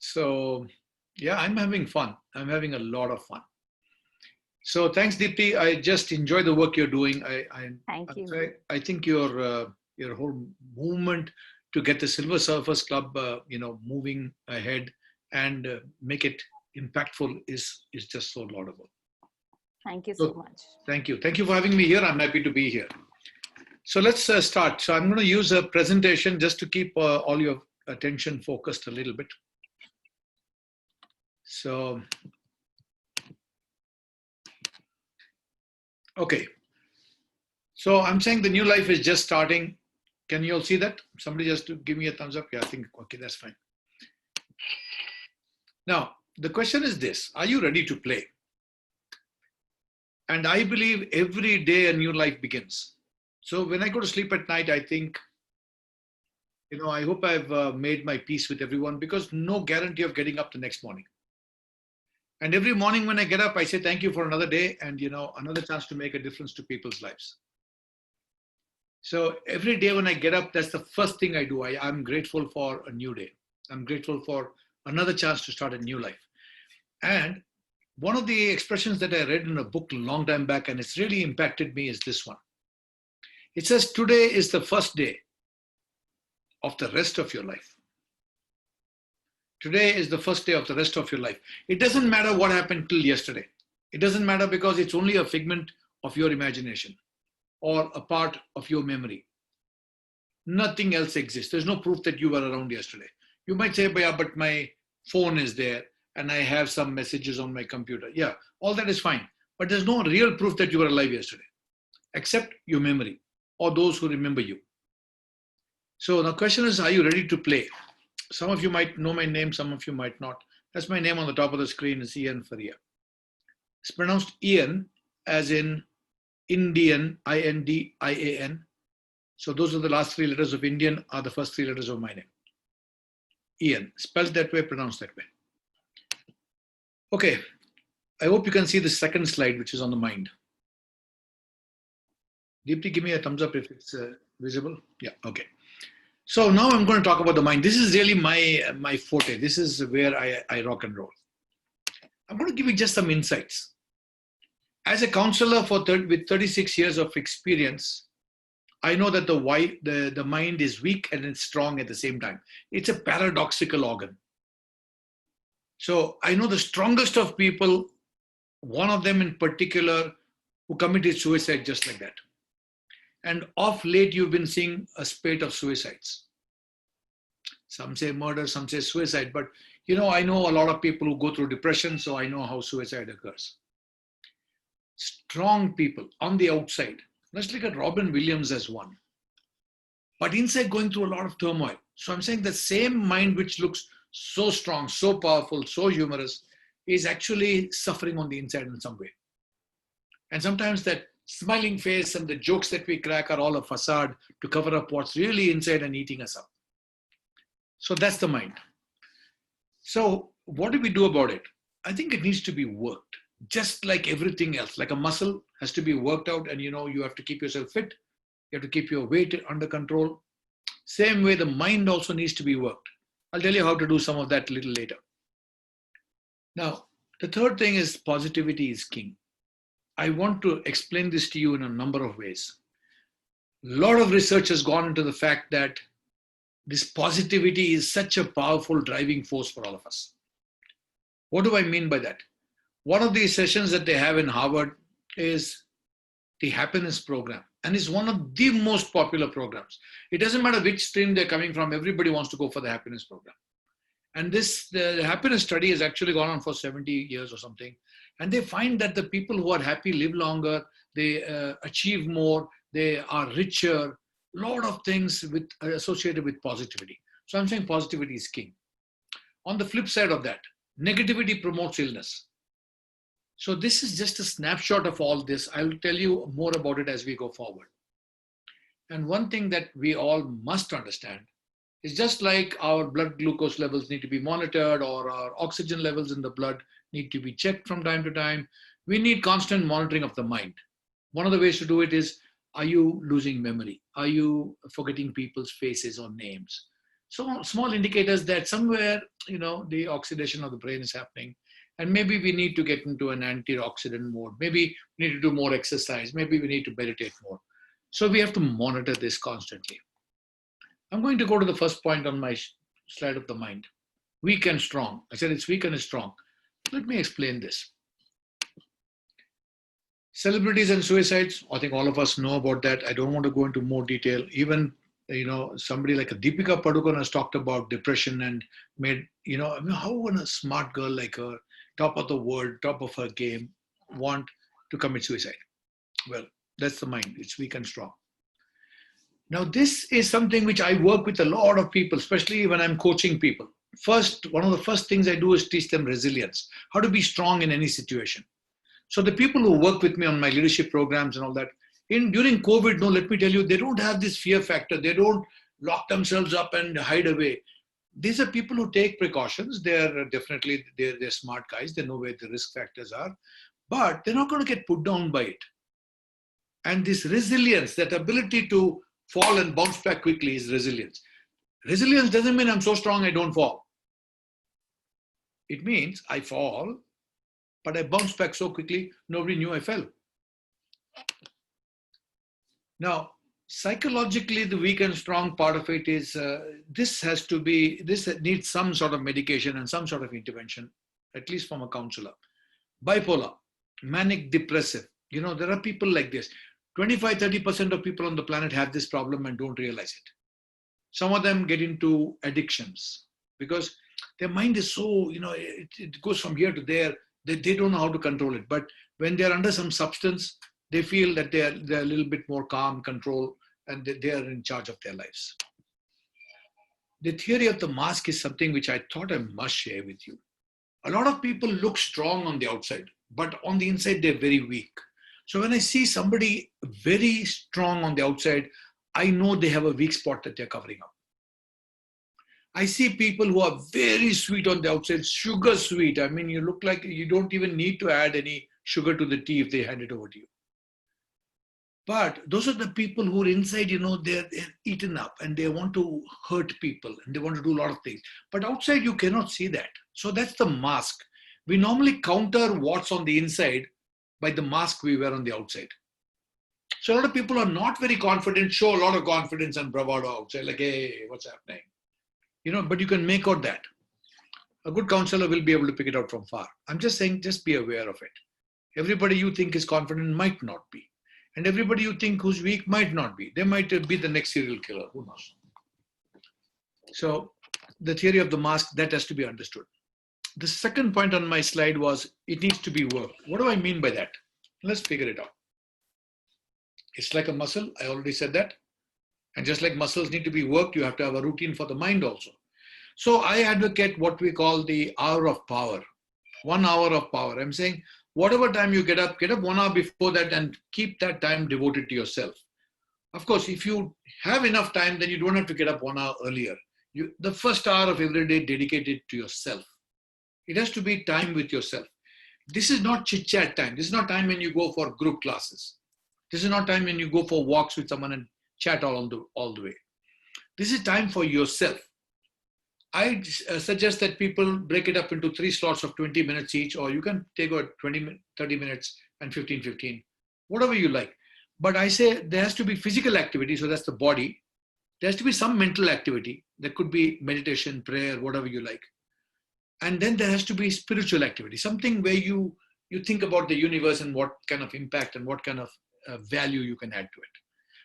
So, yeah, I'm having fun. I'm having a lot of fun. So, thanks, Deepti. I just enjoy the work you're doing. Thank you. I think your whole movement to get the Silver Surfers Club, moving ahead and make it impactful is just so laudable. Thank you so So, much. thank you for having me here. I'm happy to be here. So let's start. So I'm going to use a presentation just to keep all your attention focused a little bit. So, okay. So I'm saying the new life is just starting. Can you all see that? Somebody just to give me a thumbs up. Yeah, I think, okay, that's fine. Now, the question is this: are you ready to play? And I believe every day a new life begins. So when I go to sleep at night, I think, I hope I've made my peace with everyone, because no guarantee of getting up the next morning. And every morning when I get up, I say thank you for another day and, another chance to make a difference to people's lives. So every day when I get up, that's the first thing I do. I'm grateful for a new day. I'm grateful for another chance to start a new life. And one of the expressions that I read in a book a long time back, and it's really impacted me, is this one. It says, today is the first day of the rest of your life. Today is the first day of the rest of your life. It doesn't matter what happened till yesterday. It doesn't matter, because it's only a figment of your imagination or a part of your memory. Nothing else exists. There's no proof that you were around yesterday. You might say, yeah, but my phone is there and I have some messages on my computer. Yeah, all that is fine. But there's no real proof that you were alive yesterday, except your memory or those who remember you. So the question is, are you ready to play? Some of you might know my name, some of you might not. That's my name on the top of the screen, is Ian Faria. It's pronounced Ian as in Indian, Indian. So those are the last three letters of Indian, are the first three letters of my name. Ian, spelled that way, pronounced that way. Okay, I hope you can see the second slide, which is on the mind. Deepti, give me a thumbs up if it's visible. Yeah, okay. So now I'm going to talk about the mind. This is really my forte. This is where I rock and roll. I'm going to give you just some insights. As a counselor with 36 years of experience, I know that the mind is weak and it's strong at the same time. It's a paradoxical organ. So I know the strongest of people, one of them in particular, who committed suicide just like that. And of late, you've been seeing a spate of suicides. Some say murder, some say suicide. But, I know a lot of people who go through depression, so I know how suicide occurs. Strong people on the outside. Let's look at Robin Williams as one. But inside, going through a lot of turmoil. So I'm saying the same mind which looks so strong, so powerful, so humorous, is actually suffering on the inside in some way. And sometimes that smiling face and the jokes that we crack are all a facade to cover up what's really inside and eating us up. So that's the mind. So what do we do about it? I think it needs to be worked, just like everything else. Like a muscle has to be worked out, and you have to keep yourself fit. You have to keep your weight under control. Same way, the mind also needs to be worked. I'll tell you how to do some of that a little later. Now, the third thing is positivity is king. I want to explain this to you in a number of ways. A lot of research has gone into the fact that this positivity is such a powerful driving force for all of us. What do I mean by that? One of the sessions that they have in Harvard is the happiness program, and it's one of the most popular programs. It doesn't matter which stream they're coming from, everybody wants to go for the happiness program. And the happiness study has actually gone on for 70 years or something. And they find that the people who are happy live longer, they achieve more, they are richer, a lot of things associated with positivity. So I'm saying positivity is king. On the flip side of that, negativity promotes illness. So this is just a snapshot of all this. I'll tell you more about it as we go forward. And one thing that we all must understand is, just like our blood glucose levels need to be monitored, or our oxygen levels in the blood need to be checked from time to time, we need constant monitoring of the mind. One of the ways to do it is, are you losing memory? Are you forgetting people's faces or names? So small indicators that somewhere, the oxidation of the brain is happening. And maybe we need to get into an antioxidant mode. Maybe we need to do more exercise. Maybe we need to meditate more. So we have to monitor this constantly. I'm going to go to the first point on my slide of the mind. Weak and strong. I said it's weak and it's strong. Let me explain this. Celebrities and suicides, I think all of us know about that. I don't want to go into more detail. Even, somebody like a Deepika Padukone has talked about depression and made, how would a smart girl like her, top of the world, top of her game, want to commit suicide? Well, that's the mind. It's weak and strong. Now, this is something which I work with a lot of people, especially when I'm coaching people. One of the first things I do is teach them resilience, how to be strong in any situation. So the people who work with me on my leadership programs and all that, during COVID, no, let me tell you, they don't have this fear factor. They don't lock themselves up and hide away. These are people who take precautions. They're smart guys. They know where the risk factors are, but they're not going to get put down by it. And this resilience, that ability to fall and bounce back quickly, is resilience. Resilience doesn't mean I'm so strong I don't fall. It means I fall, but I bounce back so quickly, nobody knew I fell. Now, psychologically, the weak and strong part of it is this needs some sort of medication and some sort of intervention, at least from a counselor. Bipolar, manic depressive. There are people like this. 25-30% of people on the planet have this problem and don't realize it. Some of them get into addictions because their mind is so, it goes from here to there. They don't know how to control it. But when they're under some substance, they feel that they're a little bit more calm, control, and they are in charge of their lives. The theory of the mask is something which I thought I must share with you. A lot of people look strong on the outside, but on the inside, they're very weak. So when I see somebody very strong on the outside, I know they have a weak spot that they're covering up. I see people who are very sweet on the outside, sugar sweet. I mean, you look like you don't even need to add any sugar to the tea if they hand it over to you. But those are the people who are inside, they're eaten up and they want to hurt people and they want to do a lot of things. But outside, you cannot see that. So that's the mask. We normally counter what's on the inside by the mask we wear on the outside. So a lot of people are not very confident, show a lot of confidence and bravado outside, like, hey, what's happening? But you can make out that. A good counselor will be able to pick it out from far. I'm just saying, just be aware of it. Everybody you think is confident might not be. And everybody you think who's weak might not be. They might be the next serial killer, who knows? So the theory of the mask, that has to be understood. The second point on my slide was, it needs to be worked. What do I mean by that? Let's figure it out. It's like a muscle, I already said that. And just like muscles need to be worked, you have to have a routine for the mind also. So I advocate what we call the hour of power. 1 hour of power. I'm saying, whatever time you get up 1 hour before that and keep that time devoted to yourself. Of course, if you have enough time, then you don't have to get up 1 hour earlier. The first hour of every day, dedicate it to yourself. It has to be time with yourself. This is not chit-chat time. This is not time when you go for group classes. This is not time when you go for walks with someone and chat all the way. This is time for yourself. I suggest that people break it up into 3 slots of 20 minutes each, or you can take out 30 minutes and 15, whatever you like. But I say there has to be physical activity, so that's the body. There has to be some mental activity. There could be meditation, prayer, whatever you like. And then there has to be spiritual activity, something where you think about the universe and what kind of impact and what kind of value you can add to it.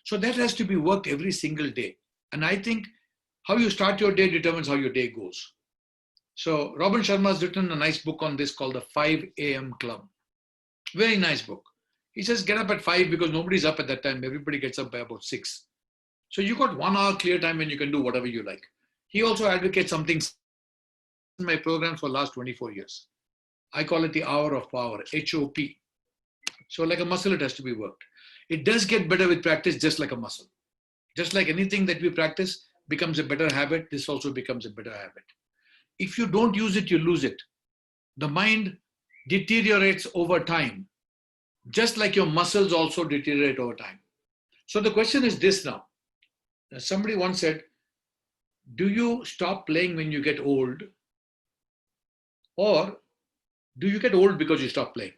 So that has to be worked every single day. And I think how you start your day determines how your day goes. So Robin Sharma has written a nice book on this called the 5 a.m. Club. Very nice book. He says get up at 5 because nobody's up at that time. Everybody gets up by about 6. So you got 1 hour clear time when you can do whatever you like. He also advocates something in my programs for the last 24 years. I call it the hour of power, HOP. So like a muscle, it has to be worked. It does get better with practice, just like a muscle. Just like anything that we practice becomes a better habit, this also becomes a better habit. If you don't use it, you lose it. The mind deteriorates over time, just like your muscles also deteriorate over time. So the question is this now. Somebody once said, do you stop playing when you get old, or do you get old because you stop playing?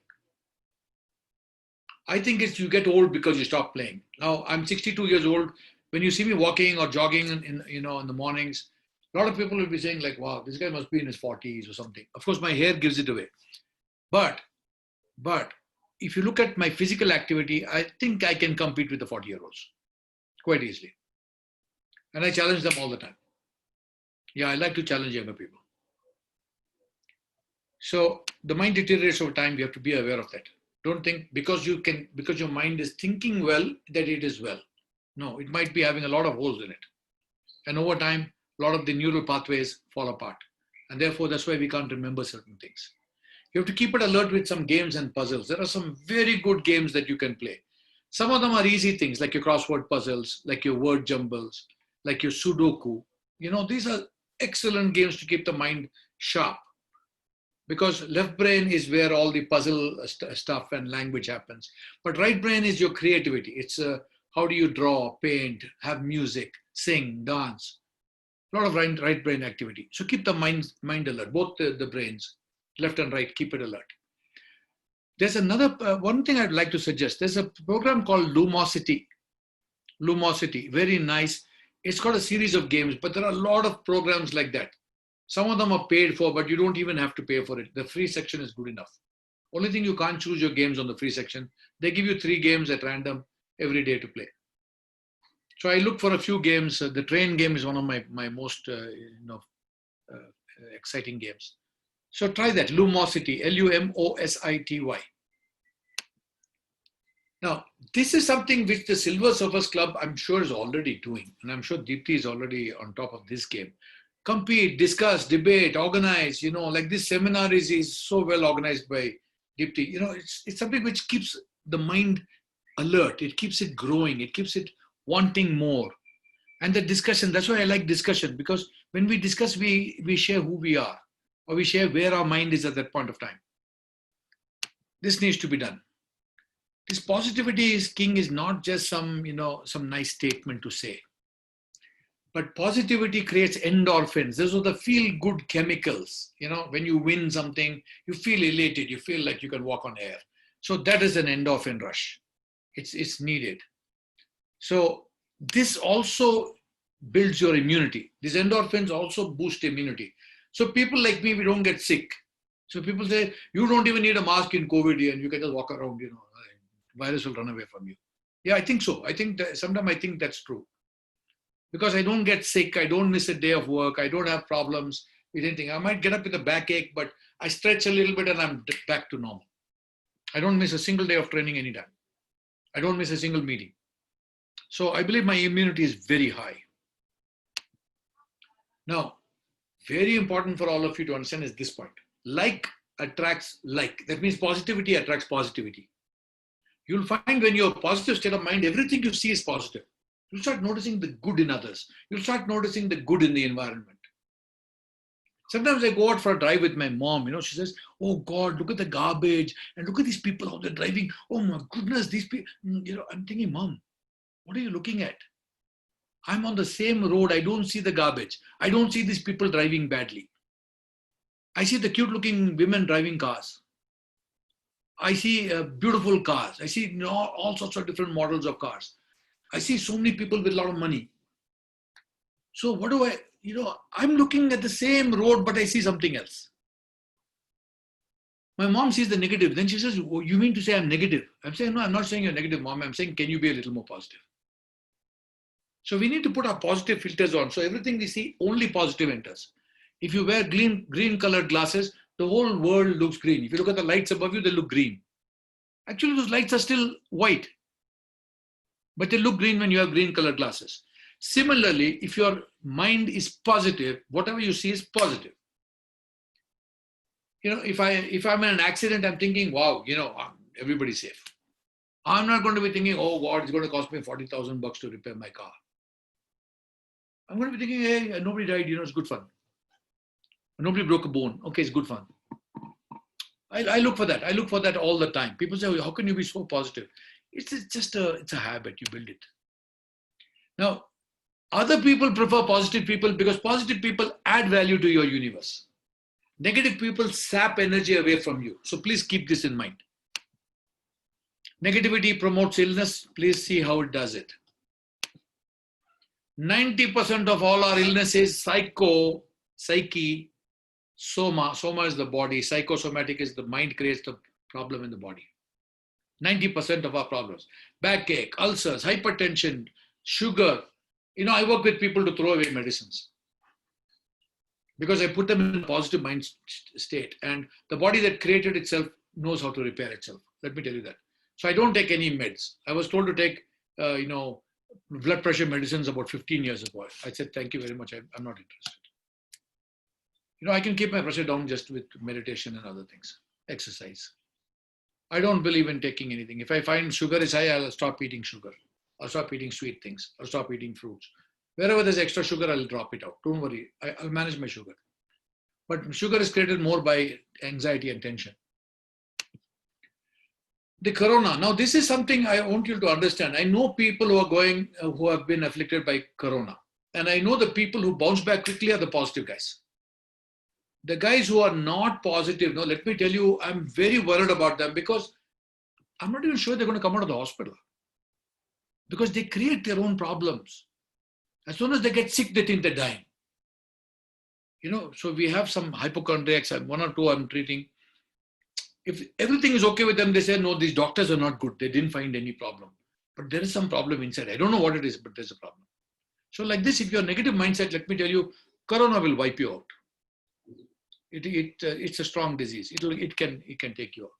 I think it's you get old because you stop playing. Now I'm 62 years old. When you see me walking or jogging in the mornings, a lot of people will be saying like, "Wow, this guy must be in his 40s or something." Of course, my hair gives it away. But if you look at my physical activity, I think I can compete with the 40-year-olds quite easily, and I challenge them all the time. Yeah, I like to challenge younger people. So the mind deteriorates over time. You have to be aware of that. Don't think because your mind is thinking well that it is well. No, it might be having a lot of holes in it. And over time, a lot of the neural pathways fall apart. And therefore, that's why we can't remember certain things. You have to keep it alert with some games and puzzles. There are some very good games that you can play. Some of them are easy things like your crossword puzzles, like your word jumbles, like your Sudoku. These are excellent games to keep the mind sharp. Because left brain is where all the puzzle stuff and language happens. But right brain is your creativity. It's how do you draw, paint, have music, sing, dance. A lot of right brain activity. So keep the mind alert, both the brains, left and right, keep it alert. There's another, one thing I'd like to suggest. There's a program called Lumosity. Lumosity, very nice. It's got a series of games, but there are a lot of programs like that. Some of them are paid for, but you don't even have to pay for it. The free section is good enough. Only thing you can't choose your games on the free section. They give you 3 games at random every day to play. So I look for a few games. The train game is one of my most exciting games. So try that, Lumosity, Lumosity. Now, this is something which the Silver Surfers Club, I'm sure, is already doing. And I'm sure Deepti is already on top of this game. Compete, discuss, debate, organize, like this seminar is so well organized by Deepti. It's something which keeps the mind alert. It keeps it growing. It keeps it wanting more. And the discussion, that's why I like discussion, because when we discuss, we share who we are, or we share where our mind is at that point of time. This needs to be done. This positivity is king is not just some nice statement to say. But positivity creates endorphins. Those are the feel-good chemicals. When you win something, you feel elated. You feel like you can walk on air. So that is an endorphin rush. It's needed. So this also builds your immunity. These endorphins also boost immunity. So people like me, we don't get sick. So people say, you don't even need a mask in COVID and you can just walk around, virus will run away from you. Yeah, I think so. Sometimes I think that's true. Because I don't get sick, I don't miss a day of work, I don't have problems with anything. I might get up with a backache, but I stretch a little bit and I'm back to normal. I don't miss a single day of training anytime. I don't miss a single meeting. So I believe my immunity is very high. Now, very important for all of you to understand is this point. Like attracts like. That means positivity attracts positivity. You'll find when you're a positive state of mind, everything you see is positive. You'll start noticing the good in others. You'll start noticing the good in the environment. Sometimes I go out for a drive with my mom. She says, "Oh God, look at the garbage and look at these people how they're driving. Oh my goodness, these people." I'm thinking, Mom, what are you looking at? I'm on the same road. I don't see the garbage. I don't see these people driving badly. I see the cute-looking women driving cars. I see beautiful cars. I see all sorts of different models of cars. I see so many people with a lot of money. So what do I'm looking at the same road, but I see something else. My mom sees the negative. Then she says, oh, you mean to say I'm negative? I'm saying, no, I'm not saying you're negative, Mom. I'm saying, can you be a little more positive? So we need to put our positive filters on. So everything we see, only positive enters. If you wear green colored glasses, the whole world looks green. If you look at the lights above you, they look green. Actually, those lights are still white, but they look green when you have green colored glasses. Similarly, if your mind is positive, whatever you see is positive. If I'm in an accident, I'm thinking, wow, everybody's safe. I'm not going to be thinking, oh God, it's going to cost me $40,000 to repair my car. I'm going to be thinking, hey, nobody died, it's good fun. Nobody broke a bone. Okay, it's good fun. I look for that. I look for that all the time. People say, oh, how can you be so positive? It's a habit. You build it. Now, Other people prefer positive people because positive people add value to your universe. Negative people sap energy away from you. So please keep this in mind. Negativity promotes illness. Please see how it does it. 90% of all our illness is psyche, soma. Soma is the body. Psychosomatic is the mind creates the problem in the body. 90% of our problems. Backache, ulcers, hypertension, sugar. I work with people to throw away medicines because I put them in a positive mind state, and the body that created itself knows how to repair itself. Let me tell you that. So I don't take any meds. I was told to take, blood pressure medicines about 15 years ago. I said, thank you very much. I'm not interested. I can keep my pressure down just with meditation and other things, exercise. I don't believe in taking anything. If I find sugar is high, I'll stop eating sugar. I'll stop eating sweet things. I'll stop eating fruits. Wherever there's extra sugar, I'll drop it out. Don't worry. I'll manage my sugar. But sugar is created more by anxiety and tension. The corona. Now, this is something I want you to understand. I know people who have been afflicted by corona. And I know the people who bounce back quickly are the positive guys. The guys who are not positive, no, let me tell you, I'm very worried about them because I'm not even sure they're going to come out of the hospital. Because they create their own problems. As soon as they get sick, they think they're dying. So we have some hypochondriacs, one or two I'm treating. If everything is okay with them, they say, no, these doctors are not good. They didn't find any problem. But there is some problem inside. I don't know what it is, but there's a problem. So like this, if you're negative mindset, let me tell you, corona will wipe you out. It's a strong disease. It can take you out.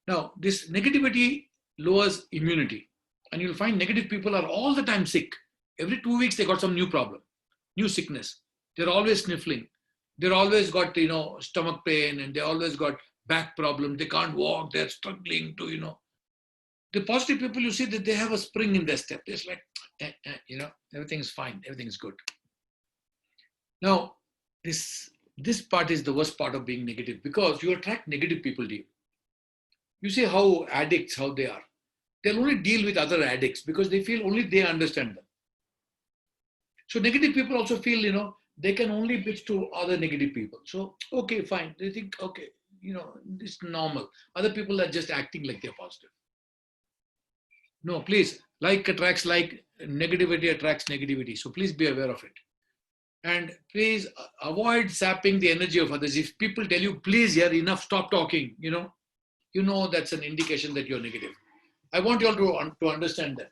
Now, this negativity lowers immunity. And you'll find negative people are all the time sick. Every 2 weeks, they got some new problem, new sickness. They're always sniffling. They're always got, stomach pain, and they always got back problem. They can't walk. They're struggling to, The positive people, you see that they have a spring in their step. It's like, everything's fine. Everything's good. Now, this part is the worst part of being negative because you attract negative people to you. You see how addicts, how they are. They'll only deal with other addicts because they feel only they understand them. So negative people also feel, they can only bitch to other negative people. So, okay, fine. They think, okay, it's normal. Other people are just acting like they're positive. No, please, like attracts like, negativity attracts negativity. So please be aware of it. And please avoid sapping the energy of others. If people tell you, please, enough, stop talking, that's an indication that you're negative. I want you all to understand that.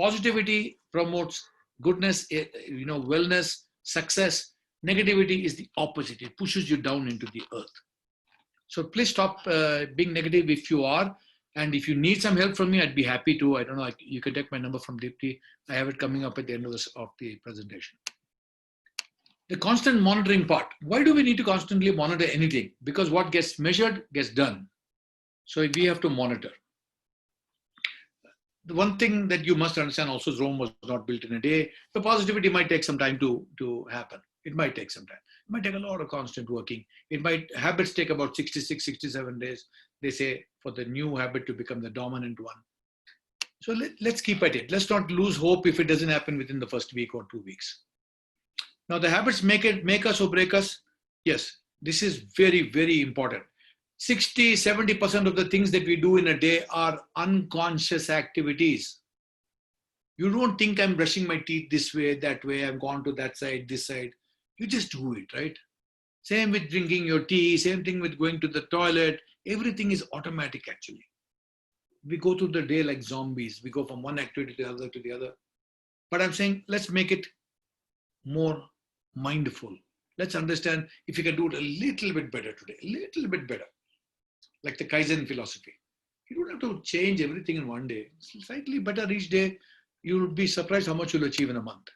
Positivity promotes goodness, wellness, success. Negativity is the opposite. It pushes you down into the earth. So please stop being negative if you are. And if you need some help from me, I'd be happy to. I don't know, you can take my number from Deepti. I have it coming up at the end of the presentation. The constant monitoring part. Why do we need to constantly monitor anything? Because what gets measured gets done. So we have to monitor. The one thing that you must understand also is Rome was not built in a day. The positivity might take some time to happen. It might take some time. It might take a lot of constant working. Habits take about 66, 67 days. They say for the new habit to become the dominant one. So let's keep at it. Let's not lose hope if it doesn't happen within the first week or 2 weeks. Now the habits make us or break us. Yes, this is very, very important. 60, 70% of the things that we do in a day are unconscious activities. You don't think I'm brushing my teeth this way, that way, I've gone to that side, this side. You just do it, right? Same with drinking your tea, same thing with going to the toilet. Everything is automatic actually. We go through the day like zombies. We go from one activity to the other. But I'm saying, let's make it more mindful. Let's understand if you can do it a little bit better today, a little bit better. Like the Kaizen philosophy. You don't have to change everything in one day. Slightly better each day. You'll be surprised how much you'll achieve in a month.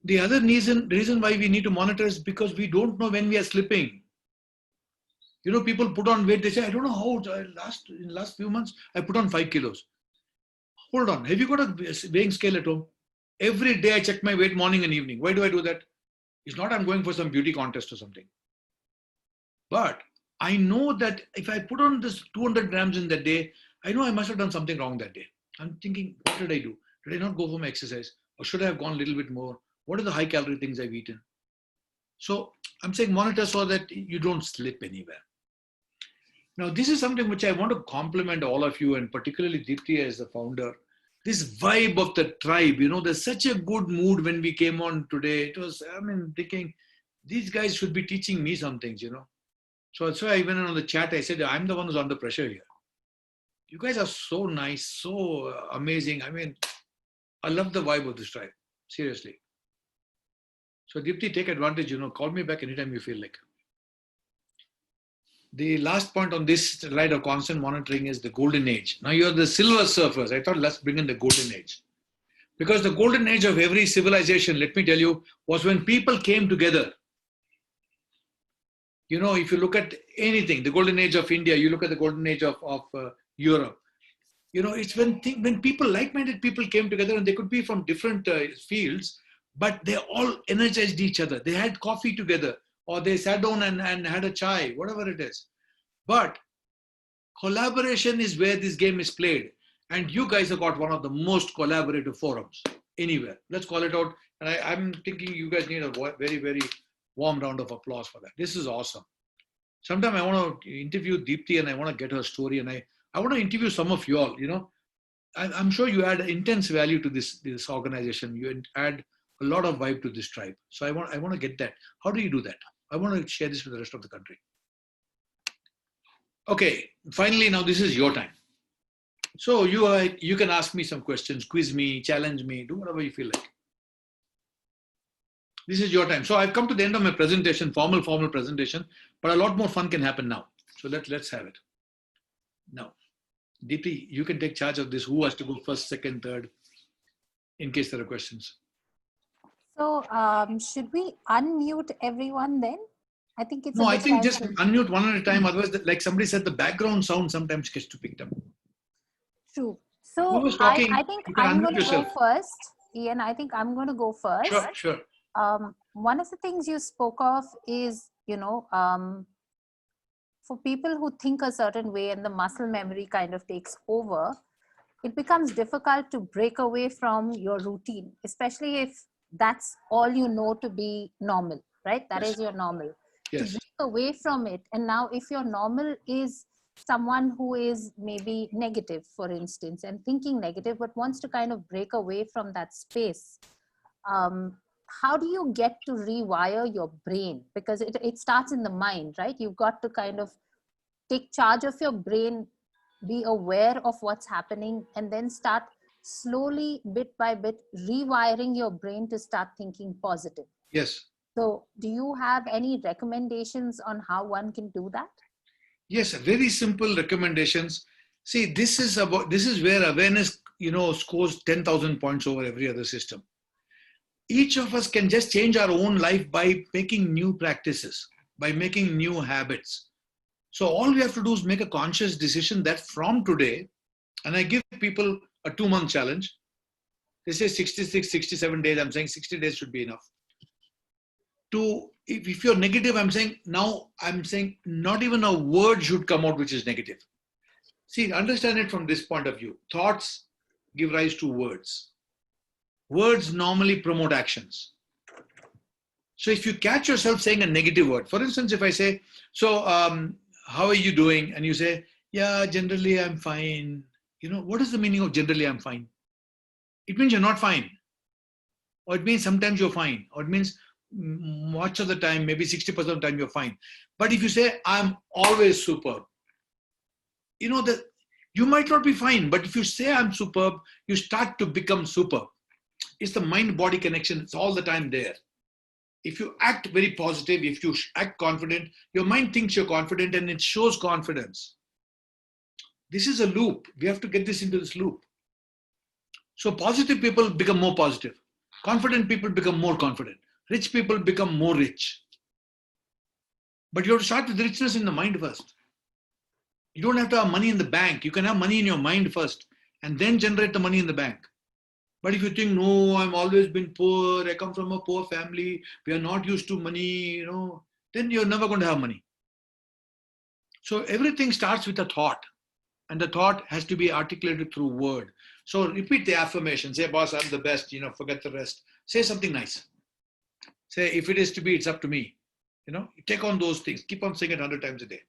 The other reason why we need to monitor is because we don't know when we are slipping. People put on weight. They say, I don't know how, in the last few months, I put on 5 kilos. Hold on. Have you got a weighing scale at home? Every day I check my weight morning and evening. Why do I do that? It's not I'm going for some beauty contest or something. But I know that if I put on this 200 grams in that day, I know I must have done something wrong that day. I'm thinking, what did I do? Did I not go for my exercise? Or should I have gone a little bit more? What are the high calorie things I've eaten? So I'm saying monitor so that you don't slip anywhere. Now, this is something which I want to compliment all of you, and particularly Deepti as the founder. This vibe of the tribe, there's such a good mood when we came on today. It was, thinking, these guys should be teaching me some things, So that's why I went on the chat. I said, I'm the one who's under pressure here. You guys are so nice, so amazing. I love the vibe of this tribe. Seriously. So Deepti, take advantage, call me back anytime you feel like. The last point on this slide of constant monitoring is the golden age. Now you're the silver surfers. I thought let's bring in the golden age. Because the golden age of every civilization, let me tell you, was when people came together. If you look at anything, the golden age of India, you look at the golden age of Europe. It's when people, like-minded people came together, and they could be from different fields, but they all energized each other. They had coffee together, or they sat down and had a chai, whatever it is. But collaboration is where this game is played. And you guys have got one of the most collaborative forums anywhere. Let's call it out. And I'm thinking you guys need a very, very warm round of applause for that. This is awesome. Sometime I want to interview Deepti and I want to get her story. And I want to interview some of you all, I'm sure you add intense value to this organization. You add a lot of vibe to this tribe. So I want to get that. How do you do that? I want to share this with the rest of the country. Okay, finally, now this is your time. So you can ask me some questions, quiz me, challenge me, do whatever you feel like. This is your time. So I've come to the end of my presentation, formal presentation, but a lot more fun can happen now. So let's have it. Now, Deepti, you can take charge of this. Who has to go first, second, third, in case there are questions? So should we unmute everyone then? I think it's I think just unmute one at a time. Otherwise, like somebody said, the background sound sometimes gets too picked up. True. So I think I'm going to go first. Ian, I think I'm going to go first. Sure. One of the things you spoke of is, for people who think a certain way and the muscle memory kind of takes over, it becomes difficult to break away from your routine, especially if that's all you know to be normal, right? That is your normal. Yes. To break away from it. And now if your normal is someone who is maybe negative, for instance, and thinking negative, but wants to kind of break away from that space, how do you get to rewire your brain? Because it starts in the mind, right? You've got to kind of take charge of your brain, be aware of what's happening, and then start slowly, bit by bit, rewiring your brain to start thinking positive. Yes. So do you have any recommendations on how one can do that? Yes, very simple recommendations. See, this is where awareness, scores 10,000 points over every other system. Each of us can just change our own life by making new practices, by making new habits. So all we have to do is make a conscious decision that from today, and I give people a 2-month challenge. They say 66, 67 days. I'm saying 60 days should be enough. If you're negative, I'm saying not even a word should come out which is negative. See, understand it from this point of view. Thoughts give rise to words. Words normally promote actions. So if you catch yourself saying a negative word, for instance, if I say, how are you doing? And you say, yeah, generally I'm fine. What is the meaning of generally I'm fine? It means you're not fine. Or it means sometimes you're fine. Or it means much of the time, maybe 60% of the time you're fine. But if you say, I'm always superb, that you might not be fine, but if you say I'm superb, you start to become superb. It's the mind-body connection. It's all the time there. If you act very positive, if you act confident, your mind thinks you're confident and it shows confidence. This is a loop. We have to get this into this loop. So positive people become more positive. Confident people become more confident. Rich people become more rich. But you have to start with richness in the mind first. You don't have to have money in the bank. You can have money in your mind first and then generate the money in the bank. But if you think, no, I've always been poor, I come from a poor family, we are not used to money, then you're never going to have money. So everything starts with a thought. And the thought has to be articulated through word. So repeat the affirmation. Say, boss, I'm the best, forget the rest. Say something nice. Say, if it is to be, it's up to me. Take on those things. Keep on saying it 100 times a day.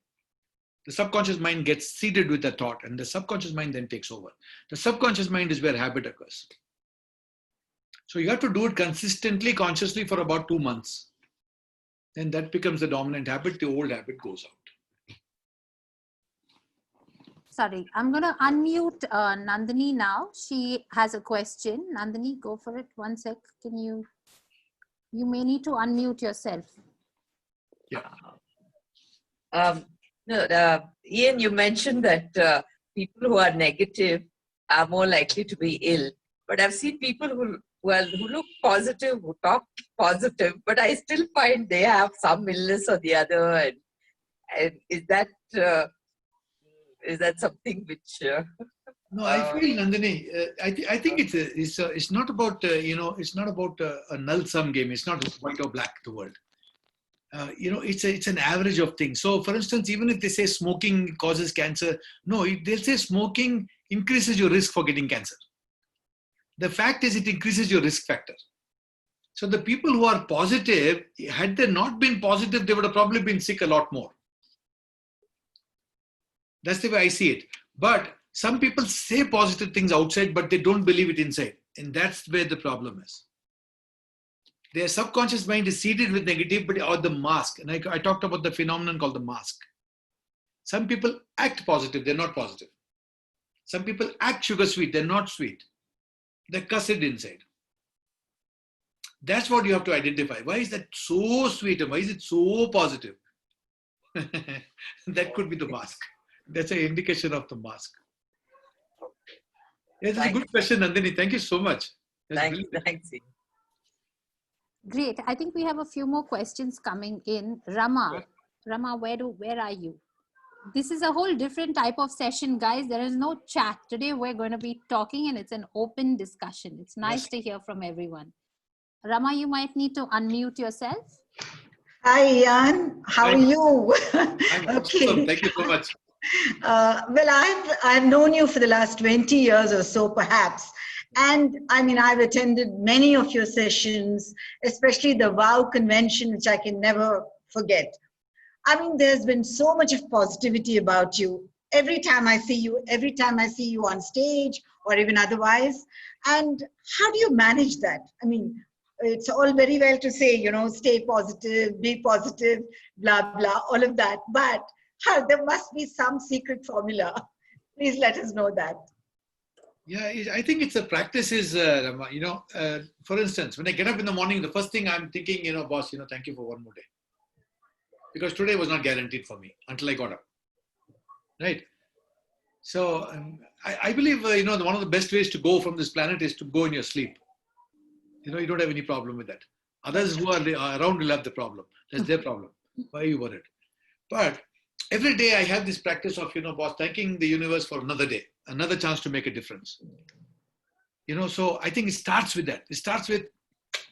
The subconscious mind gets seeded with the thought, and the subconscious mind then takes over. The subconscious mind is where habit occurs. So you have to do it consistently, consciously for about 2 months. Then that becomes the dominant habit. The old habit goes out. Sorry, I'm going to unmute Nandini now. She has a question. Nandini, go for it. 1 sec. You may need to unmute yourself. Yeah. Ian, you mentioned that people who are negative are more likely to be ill. But I've seen people who look positive, who talk positive, but I still find they have some illness or the other. And is that something which? No, I feel, Nandini. I think it's not about it's not about a null sum game. It's not white or black. The world. It's an average of things. So, for instance, even if they say smoking causes cancer, no, they'll say smoking increases your risk for getting cancer. The fact is, it increases your risk factor. So, the people who are positive, had they not been positive, they would have probably been sick a lot more. That's the way I see it. But some people say positive things outside, but they don't believe it inside. And that's where the problem is. Their subconscious mind is seeded with negative, or the mask. And I talked about the phenomenon called the mask. Some people act positive, they're not positive. Some people act sugar sweet, they're not sweet. They're cussed inside. That's what you have to identify. Why is that so sweet? And why is it so positive? That could be the mask. That's an indication of the mask. Yeah, that's a good question, Nandini. Thank you so much. Thanks. Great. I think we have a few more questions coming in. Rama, where are you? This is a whole different type of session, guys. There is no chat. Today we're going to be talking and it's an open discussion. It's nice to hear from everyone. Rama, you might need to unmute yourself. Hi, Ian. How are you? I'm awesome. Thank you so much. Well, I've known you for the last 20 years or so, perhaps. And I mean, I've attended many of your sessions, especially the WOW convention, which I can never forget. I mean, there's been so much of positivity about you. Every time I see you on stage or even otherwise. And how do you manage that? I mean, it's all very well to say, stay positive, be positive, blah, blah, all of that. But there must be some secret formula. Please let us know that. Yeah, I think it's a practice is, for instance, when I get up in the morning, the first thing I'm thinking, boss, thank you for one more day. Because today was not guaranteed for me until I got up. Right? So I believe, one of the best ways to go from this planet is to go in your sleep. You don't have any problem with that. Others who are around will have the problem. That's their problem. Why are you worried? But every day I have this practice of, boss, thanking the universe for another day, another chance to make a difference. So I think it starts with that. It starts with,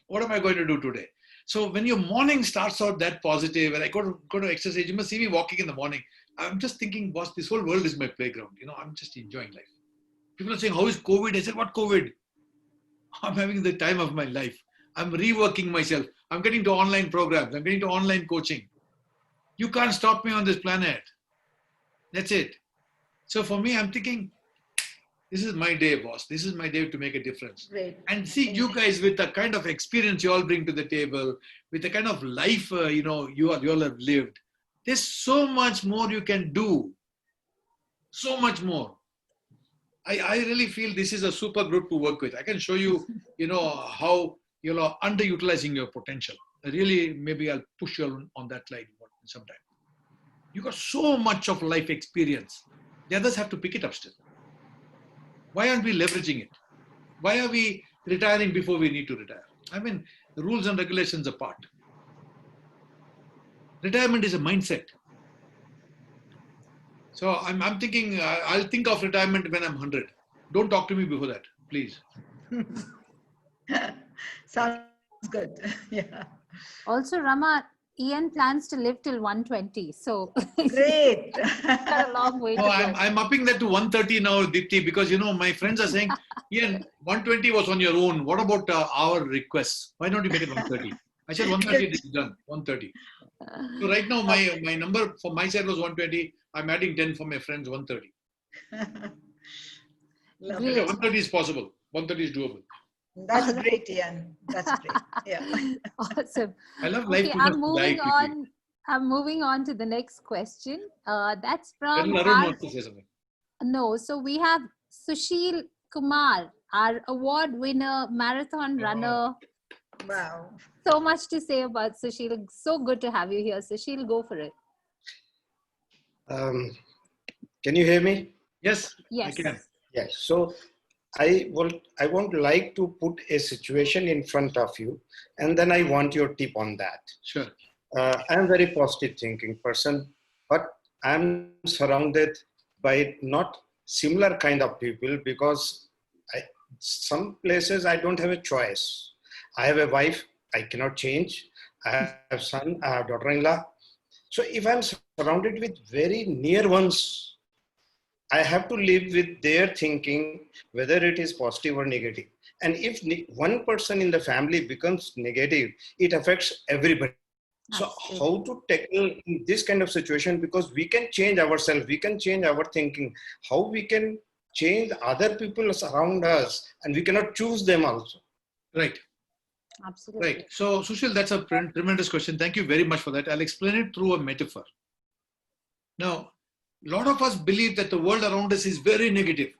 what am I going to do today? So when your morning starts out that positive, and I go to exercise, you must see me walking in the morning. I'm just thinking, boss, this whole world is my playground. I'm just enjoying life. People are saying, how is COVID? I said, what COVID? I'm having the time of my life. I'm reworking myself. I'm getting to online programs. I'm getting to online coaching. You can't stop me on this planet. That's it. So for me, I'm thinking, this is my day, boss. This is my day to make a difference. Great. And see you guys with the kind of experience you all bring to the table, with the kind of life, you all have lived. There's so much more you can do. So much more. I really feel this is a super group to work with. I can show you, how you're underutilizing your potential. Really, maybe I'll push you on that line sometime. You got so much of life experience. The others have to pick it up still. Why aren't we leveraging it? Why are we retiring before we need to retire? I mean, the rules and regulations apart. Retirement is a mindset. So I'm thinking, I'll think of retirement when I'm 100. Don't talk to me before that, please. Sounds good. Yeah. Also, Rama, Ian plans to live till 120. So Great. got a long way No, to go. I'm upping that to 130 now, Dipti, because my friends are saying, Ian, 120 was on your own. What about our requests? Why don't you make it 130? I said 130 is done. 130. So right now my number for my side was 120. I'm adding 10 for my friends, 130. Lovely. Great. 130 is possible. 130 is doable. That's great, Ian. That's great. Yeah. Awesome. I love life Okay, too I'm much to die moving quickly. on. I'm moving on to the next question. That's from Colonel Arun wants to say something. No, so we have Sushil Kumar, our award winner, marathon runner. Wow. So much to say about Sushil. So good to have you here. Sushil, go for it. Can you hear me? Yes, I Yes. can. Yes. So I want like to put a situation in front of you, and then I want your tip on that. Sure. I'm a very positive thinking person, but I'm surrounded by not similar kind of people because some places I don't have a choice. I have a wife, I cannot change. I have son, I have daughter-in-law. So if I'm surrounded with very near ones, I have to live with their thinking, whether it is positive or negative. And if one person in the family becomes negative, it affects everybody. So how to tackle this kind of situation? Because we can change ourselves, we can change our thinking. How we can change other people around us, and we cannot choose them also. Right. Absolutely. Right. So, Sushil, that's a tremendous question. Thank you very much for that. I'll explain it through a metaphor. Now, a lot of us believe that the world around us is very negative.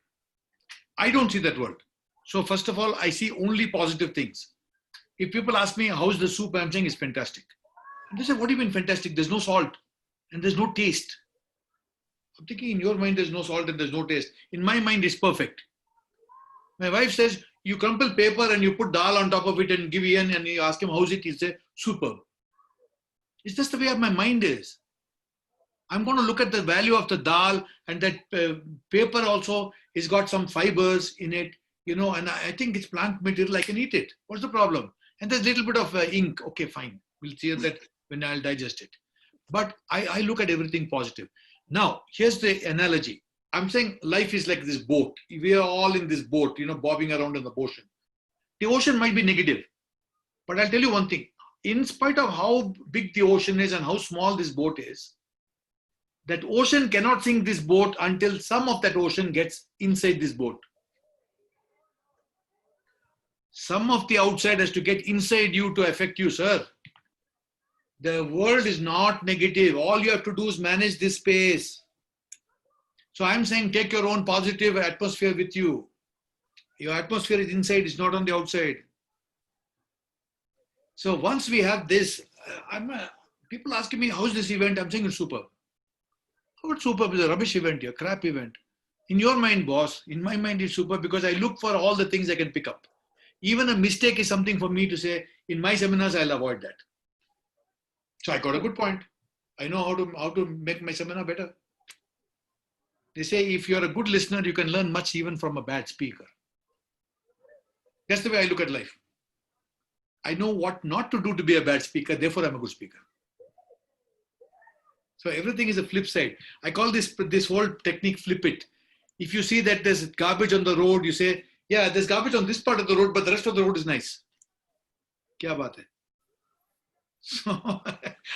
I don't see that world. So, first of all, I see only positive things. If people ask me, how's the soup? I'm saying it's fantastic. And they say, what do you mean fantastic? There's no salt and there's no taste. I'm thinking in your mind, there's no salt and there's no taste. In my mind, it's perfect. My wife says, you crumple paper and you put dal on top of it and give Ian and you ask him, how's it? He say, superb. It's just the way my mind is. I'm going to look at the value of the dal, and that paper also has got some fibers in it, and I think it's plant material, I can eat it. What's the problem? And there's a little bit of ink. Okay, fine. We'll see that when I'll digest it. But I look at everything positive. Now, here's the analogy. I'm saying life is like this boat. We are all in this boat, bobbing around in the ocean. The ocean might be negative, but I'll tell you one thing. In spite of how big the ocean is and how small this boat is, that ocean cannot sink this boat until some of that ocean gets inside this boat. Some of the outside has to get inside you to affect you, sir. The world is not negative. All you have to do is manage this space. So I'm saying take your own positive atmosphere with you. Your atmosphere is inside, it's not on the outside. So once we have this, people asking me, how's this event? I'm saying it's superb. How about superb is a rubbish event, a crap event? In your mind, boss, in my mind it's superb because I look for all the things I can pick up. Even a mistake is something for me to say, in my seminars, I'll avoid that. So I got a good point. I know how to make my seminar better. They say if you're a good listener, you can learn much even from a bad speaker. That's the way I look at life. I know what not to do to be a bad speaker, therefore I'm a good speaker. So everything is a flip side. I call this whole technique flip it. If you see that there's garbage on the road, you say, yeah, there's garbage on this part of the road, but the rest of the road is nice. Kya baat hai? So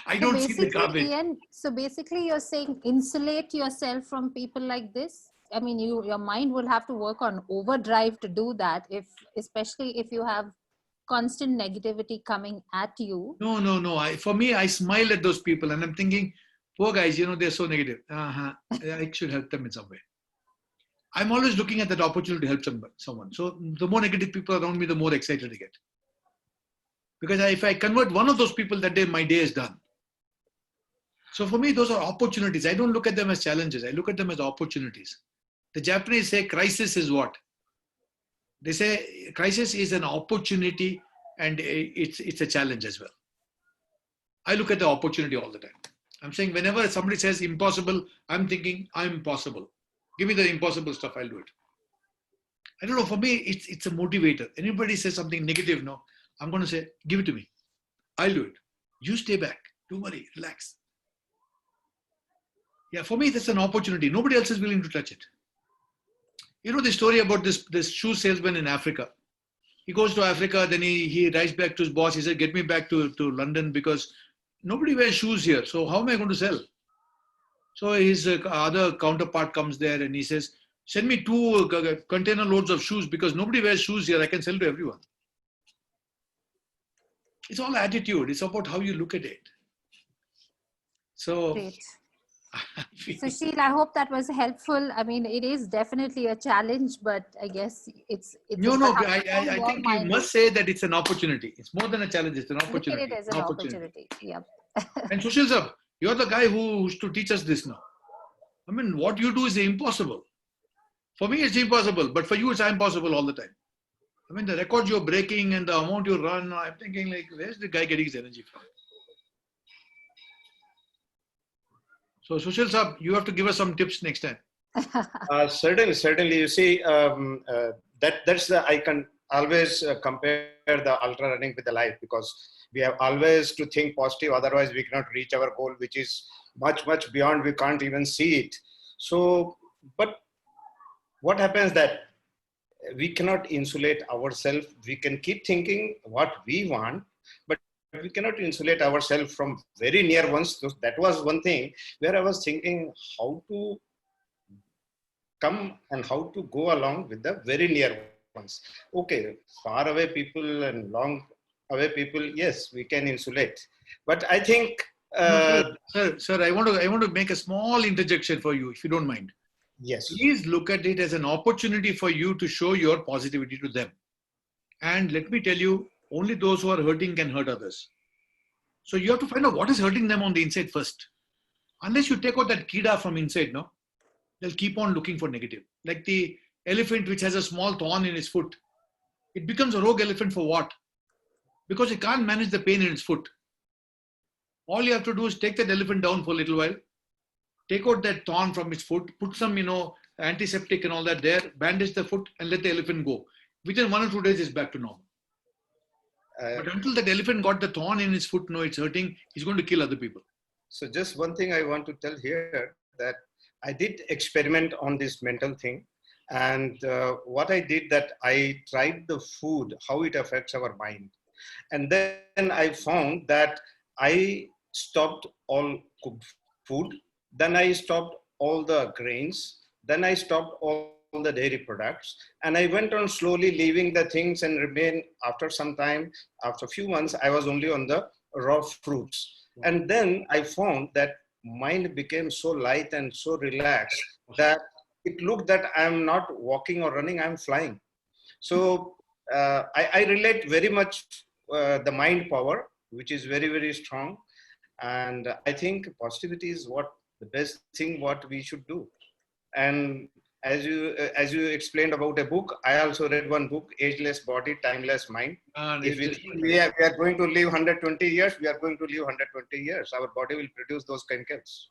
I don't see the garbage. Ian, so basically you're saying insulate yourself from people like this. I mean, your mind will have to work on overdrive to do that, especially if you have constant negativity coming at you. No. For me, I smile at those people and I'm thinking, poor guys, they're so negative. I should help them in some way. I'm always looking at that opportunity to help someone. So the more negative people around me, the more excited I get. Because if I convert one of those people that day, my day is done. So for me, those are opportunities. I don't look at them as challenges. I look at them as opportunities. The Japanese say crisis is what? They say crisis is an opportunity and it's a challenge as well. I look at the opportunity all the time. I'm saying whenever somebody says impossible, I'm thinking I'm possible. Give me the impossible stuff, I'll do it. I don't know, for me, it's a motivator. Anybody says something negative, no, I'm going to say, give it to me. I'll do it. You stay back. Don't worry, relax. Yeah, for me, that's an opportunity. Nobody else is willing to touch it. You know the story about this shoe salesman in Africa. He goes to Africa, then he writes back to his boss. He said, get me back to London because nobody wears shoes here. So how am I going to sell? So his other counterpart comes there and he says, send me 2 container loads of shoes because nobody wears shoes here. I can sell to everyone. It's all attitude. It's about how you look at it. So, Great. Sushil, I hope that was helpful. I mean, it is definitely a challenge, but I guess it's no, about how I your think you mind must is. say that it's an opportunity. It's more than a challenge. It's an Look at opportunity. it as an opportunity. Yep. And Sushil sir, you're the guy who's to teach us this now. I mean, what you do is impossible. For me, it's impossible, but for you, it's impossible all the time. I mean, the records you're breaking and the amount you run, I'm thinking like, where's the guy getting his energy from? So Sushil sir, you have to give us some tips next time. Certainly. You see, that's the I can always compare the ultra running with the life because we have always to think positive. Otherwise, we cannot reach our goal, which is much beyond. We can't even see it. So, but what happens that we cannot insulate ourselves. We can keep thinking what we want, but we cannot insulate ourselves from very near ones. So that was one thing where I was thinking how to come and how to go along with the very near ones. Okay, far away people and long away people, yes, we can insulate. But I think, Sir, I want to make a small interjection for you, if you don't mind. yes. Please look at it as an opportunity for you to show your positivity to them. And let me tell you, only those who are hurting can hurt others. So you have to find out what is hurting them on the inside first. Unless you take out that kida from inside, no, they'll keep on looking for negative. Like the elephant which has a small thorn in its foot. It becomes a rogue elephant for what? Because it can't manage the pain in its foot. All you have to do is take that elephant down for a little while, take out that thorn from its foot, put some, antiseptic and all that there, bandage the foot and let the elephant go. Within 1 or 2 days, it's back to normal. But until that elephant got the thorn in his foot, no, it's hurting, he's going to kill other people. So just one thing I want to tell here that I did experiment on this mental thing. And what I did that I tried the food, how it affects our mind. And then I found that I stopped all cooked food. Then I stopped all the grains. Then I stopped all the dairy products. And I went on slowly leaving the things and remain after some time, after a few months, I was only on the raw fruits. And then I found that mind became so light and so relaxed that it looked that I'm not walking or running, I'm flying. So I relate very much the mind power, which is very strong. And I think positivity is what the best thing what we should do. And as you explained about a book, I also read one book, Ageless Body, Timeless Mind. If we think we are going to live 120 years, we are going to live 120 years. Our body will produce those chemicals.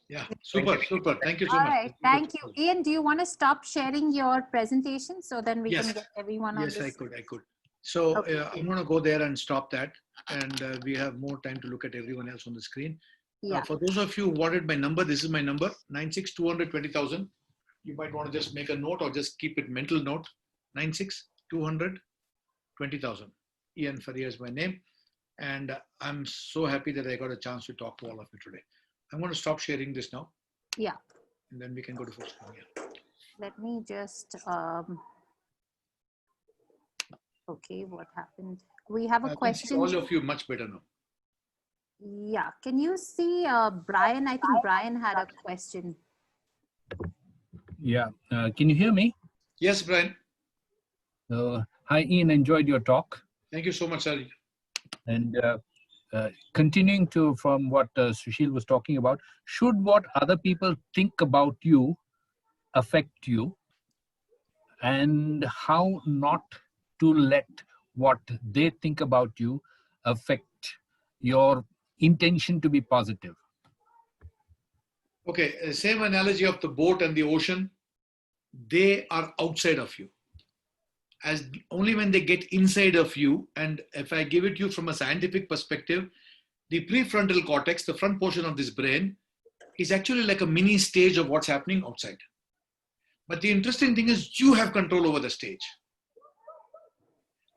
Yeah, super. Thank you so All much. right, thank you. Ian, do you want to stop sharing your presentation so then we can get everyone on this? this? Yes, I could. So Okay. I'm going to go there and stop that. And we have more time to look at everyone else on the screen. Yeah. For those of you who wanted my number, this is my number, 96-200-20,000. You might want to just make a note or just keep it mental note, 96-200-20,000. Ian Faria is my name. And I'm so happy that I got a chance to talk to all of you today. I'm going to stop sharing this now. Yeah. And then we can go to full screen. Yeah. Let me just, okay, what happened? We have a question. I can see all of you much better now. Yeah. Can you see Brian? I think Brian had a question. Yeah. Can you hear me? Yes, Brian. Hi, Ian. Enjoyed your talk. Thank you so much, sir. And continuing from what Sushil was talking about, should what other people think about you affect you? And how not to let what they think about you affect your intention to be positive? Okay, same analogy of the boat and the ocean. They are outside of you. As only when they get inside of you, and if I give it to you from a scientific perspective, The prefrontal cortex, the front portion of this brain, is actually like a mini stage of what's happening outside. But the interesting thing is you have control over the stage.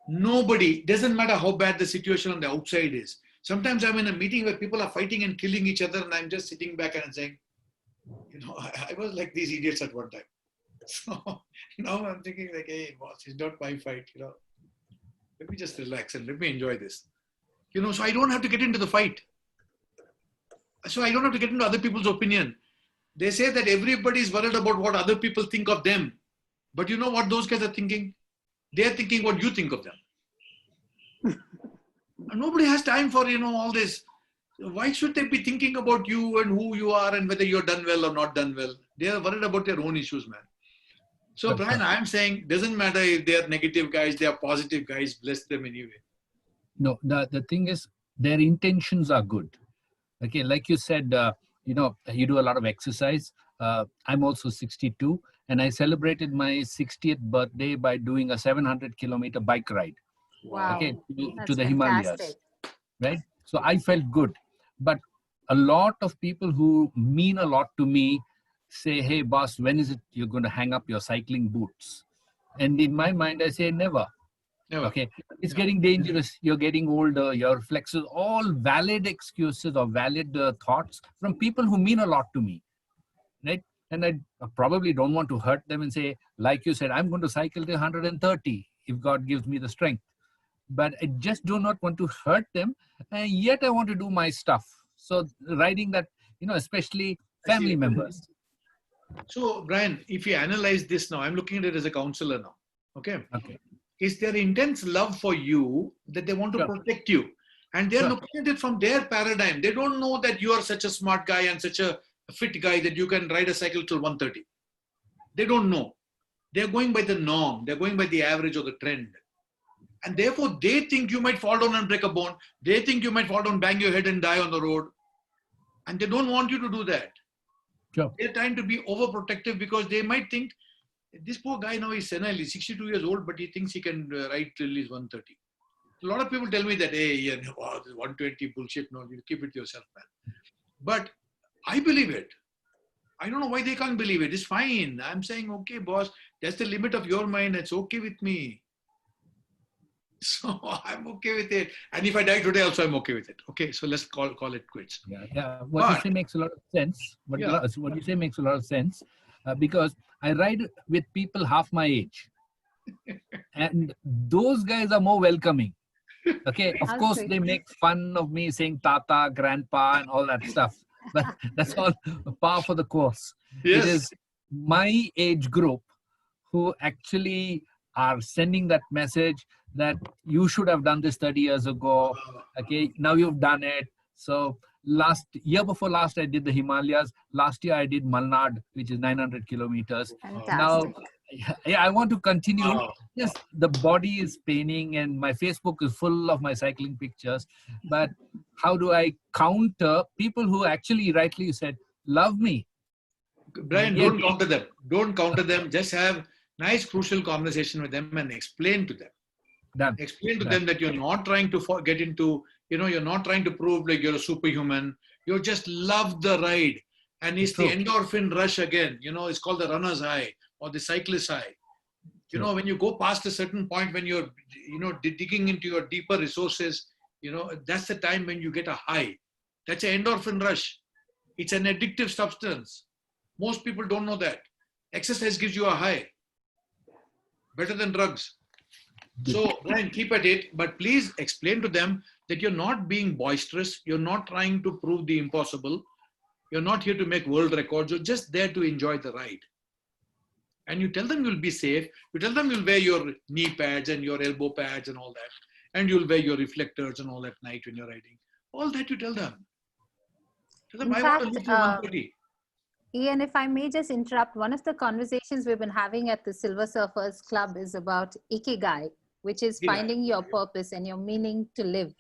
Nobody, doesn't matter how bad the situation on the outside is. Sometimes I'm in a meeting where people are fighting and killing each other, and I'm just sitting back and saying, I was like these idiots at one time. So now I'm thinking like, hey, boss, it's not my fight, Let me just relax and let me enjoy this. So I don't have to get into the fight. So I don't have to get into other people's opinion. They say that everybody is worried about what other people think of them. But you know what those guys are thinking? They're thinking what you think of them. And nobody has time for, all this. Why should they be thinking about you and who you are and whether you're done well or not done well? They are worried about their own issues, man. So Brian, I'm saying, doesn't matter if they are negative guys, they are positive guys, bless them anyway. No, the thing is, their intentions are good. Okay, like you said, you do a lot of exercise. I'm also 62, and I celebrated my 60th birthday by doing a 700-kilometer bike ride. Wow. Okay, to That's the fantastic. Himalayas, right? So I felt good. But a lot of people who mean a lot to me say, hey, boss, when is it you're going to hang up your cycling boots? And in my mind, I say, never. Never. Okay, it's getting dangerous. You're getting older. Your reflexes, all valid excuses or valid thoughts from people who mean a lot to me, right? And I probably don't want to hurt them and say, like you said, I'm going to cycle to 130 if God gives me the strength. But I just do not want to hurt them, and yet I want to do my stuff. So riding that, especially family members. So Brian, if you analyze this now, I'm looking at it as a counselor now. Okay. Is there intense love for you that they want to protect you? And they're looking at it from their paradigm. They don't know that you are such a smart guy and such a fit guy that you can ride a cycle till 130. They don't know. They're going by the norm. They're going by the average or the trend. And therefore, they think you might fall down and break a bone. They think you might fall down, bang your head and die on the road. And they don't want you to do that. Sure. They're trying to be overprotective because they might think, this poor guy now is senile, he's 62 years old, but he thinks he can ride till he's 130. A lot of people tell me that, hey, Ian, wow, this 120 bullshit, no, you keep it to yourself, man. But I believe it. I don't know why they can't believe it. It's fine. I'm saying, okay, boss, that's the limit of your mind. It's okay with me. So I'm okay with it. And if I die today also, I'm okay with it. Okay, so let's call it quits. Yeah. What you say makes a lot of sense. What you say makes a lot of sense because I ride with people half my age. And those guys are more welcoming. Okay, of course, they make fun of me saying tata, grandpa, and all that stuff. But that's all par for the course. Yes. It is my age group who actually are sending that message that you should have done this 30 years ago. Okay, now you've done it. So year before last, I did the Himalayas. Last year, I did Malnad, which is 900 kilometers. Fantastic. Now, I want to continue. Wow. Yes, the body is paining and my Facebook is full of my cycling pictures. But how do I counter people who actually, rightly said, love me? Brian, don't counter them. Don't counter them. Just have nice, crucial conversation with them and explain to them. Done. Explain to them that you're not trying to get into, you're not trying to prove like you're a superhuman. You just love the ride. And it's the endorphin rush again. It's called the runner's high or the cyclist high. When you go past a certain point, when you're, digging into your deeper resources, that's the time when you get a high. That's an endorphin rush. It's an addictive substance. Most people don't know that. Exercise gives you a high. Better than drugs. So, Brian, keep at it, but please explain to them that you're not being boisterous. You're not trying to prove the impossible. You're not here to make world records. You're just there to enjoy the ride. And you tell them you'll be safe. You tell them you'll wear your knee pads and your elbow pads and all that. And you'll wear your reflectors and all at night when you're riding. All that you tell them. Tell them, I want to live to 130. Ian, if I may just interrupt, one of the conversations we've been having at the Silver Surfers Club is about Ikigai, which is finding your purpose and your meaning to live.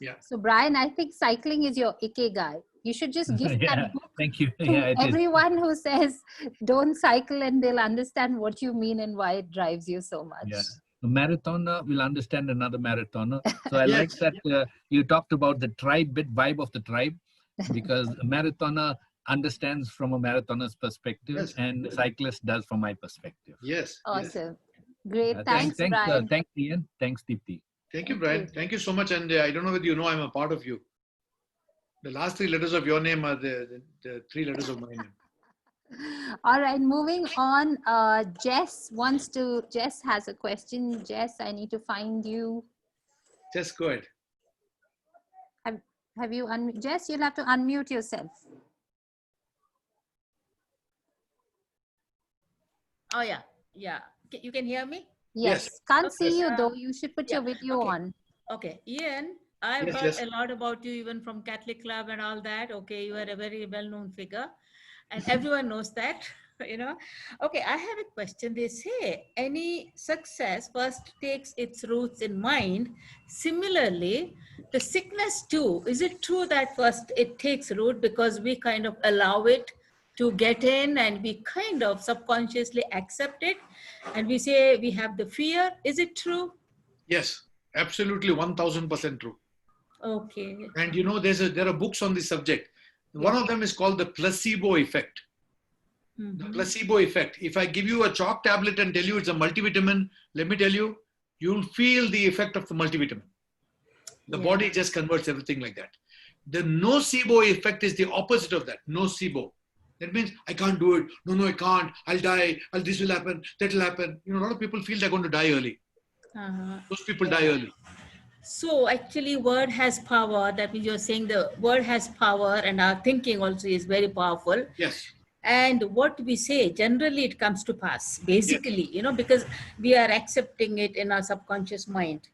Yeah. So, Brian, I think cycling is your Ikigai. You should just give that book thank you. to everyone who says, don't cycle, and they'll understand what you mean and why it drives you so much. Yeah. A marathoner will understand another marathoner. So I like Yes. that you talked about the tribe bit, vibe of the tribe, because a marathoner understands from a marathoner's perspective, Yes. and a cyclist does from my perspective. Yes. Yes. Awesome. Great. Thanks, Brian. Thanks, Ian. Thanks, Deepthi. Thank you, Thank Brian. you. Thank you so much. And I don't know whether you know I'm a part of you. The last three letters of your name are the three letters of my name. All right, moving on. Jess has a question. Jess, I need to find you. Just go ahead. Have you, Jess, you'll have to unmute yourself. Oh, yeah. Yeah. You can hear me? Yes. Yes. Can't Okay, see you though. You should put your yeah, video okay. on. Okay. Ian, I've Yes, heard yes. a lot about you, even from Catholic Club and all that. Okay. You are a very well-known figure and everyone knows that, you know. Okay. I have a question. They say any success first takes its roots in mind. Similarly, the sickness too. Is it true that first it takes root because we kind of allow it to get in and we kind of subconsciously accept it and we say we have the fear? Is it true? Yes. Absolutely 1000% true. Okay. And you know, there are books on this subject. One of them is called the placebo effect. The placebo effect. If I give you a chalk tablet and tell you it's a multivitamin, let me tell you, you'll feel the effect of the multivitamin. The body just converts everything like that. The nocebo effect is the opposite of that. Nocebo. That means I can't do it. No, I can't. I'll die. This will happen. That will happen. You know, a lot of people feel they're going to die early. Those people die early. So actually word has power. That means you're saying the word has power and our thinking also is very powerful. Yes. And what we say, generally it comes to pass, basically, you know, because we are accepting it in our subconscious mind.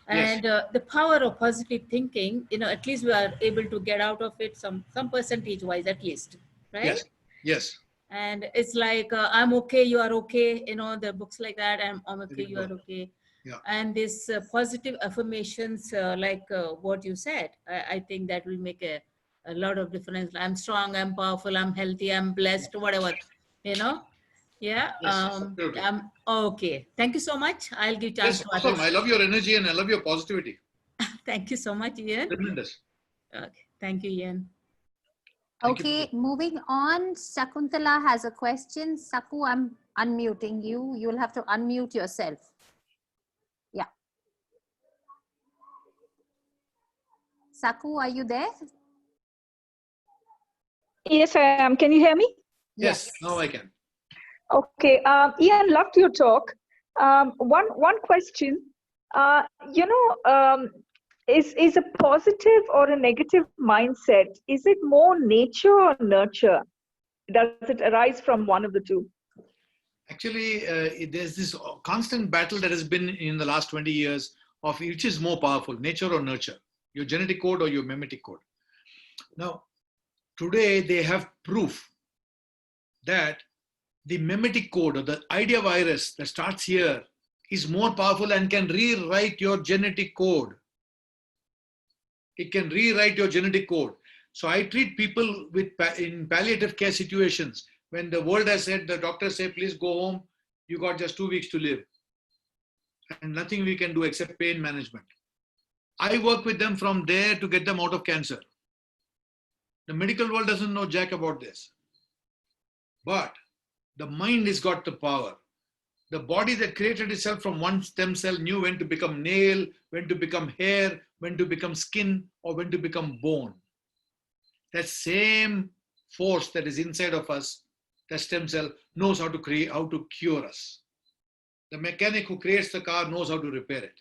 And the power of positive thinking, you know, at least we are able to get out of it some percentage wise at least, right? Yes. Yes. And it's like, I'm okay, you are okay, you know, the books like that, I'm okay, you are okay. Yeah. And this positive affirmations, like what you said, I think that will make a lot of difference. I'm strong, I'm powerful, I'm healthy, I'm blessed, whatever, you know. Yeah. Yes, Okay. Thank you so much. I'll give chance yes, to awesome. others. I love your energy and I love your positivity. Thank you so much, Ian. Tremendous. Okay. Thank you, Ian. Thank you. Okay, moving on. Shakuntala has a question. Saku, I'm unmuting you. You'll have to unmute yourself. Yeah. Saku, are you there? Yes, I am. Can you hear me? Yes, now I can. Okay. Ian, loved your talk. One question. Is a positive or a negative mindset, is it more nature or nurture? Does it arise from one of the two? Actually, there's this constant battle that has been in the last 20 years of which is more powerful, nature or nurture, your genetic code or your memetic code. Now, today they have proof that the memetic code or the idea virus that starts here is more powerful and can rewrite your genetic code. It can rewrite your genetic code. So I treat people in palliative care situations when the world has said, the doctors say, please go home, you got just 2 weeks to live. And nothing we can do except pain management. I work with them from there to get them out of cancer. The medical world doesn't know jack about this. But the mind has got the power. The body that created itself from one stem cell knew when to become nail, when to become hair, when to become skin, or when to become bone. That same force that is inside of us, that stem cell, knows how to cure us. The mechanic who creates the car knows how to repair it.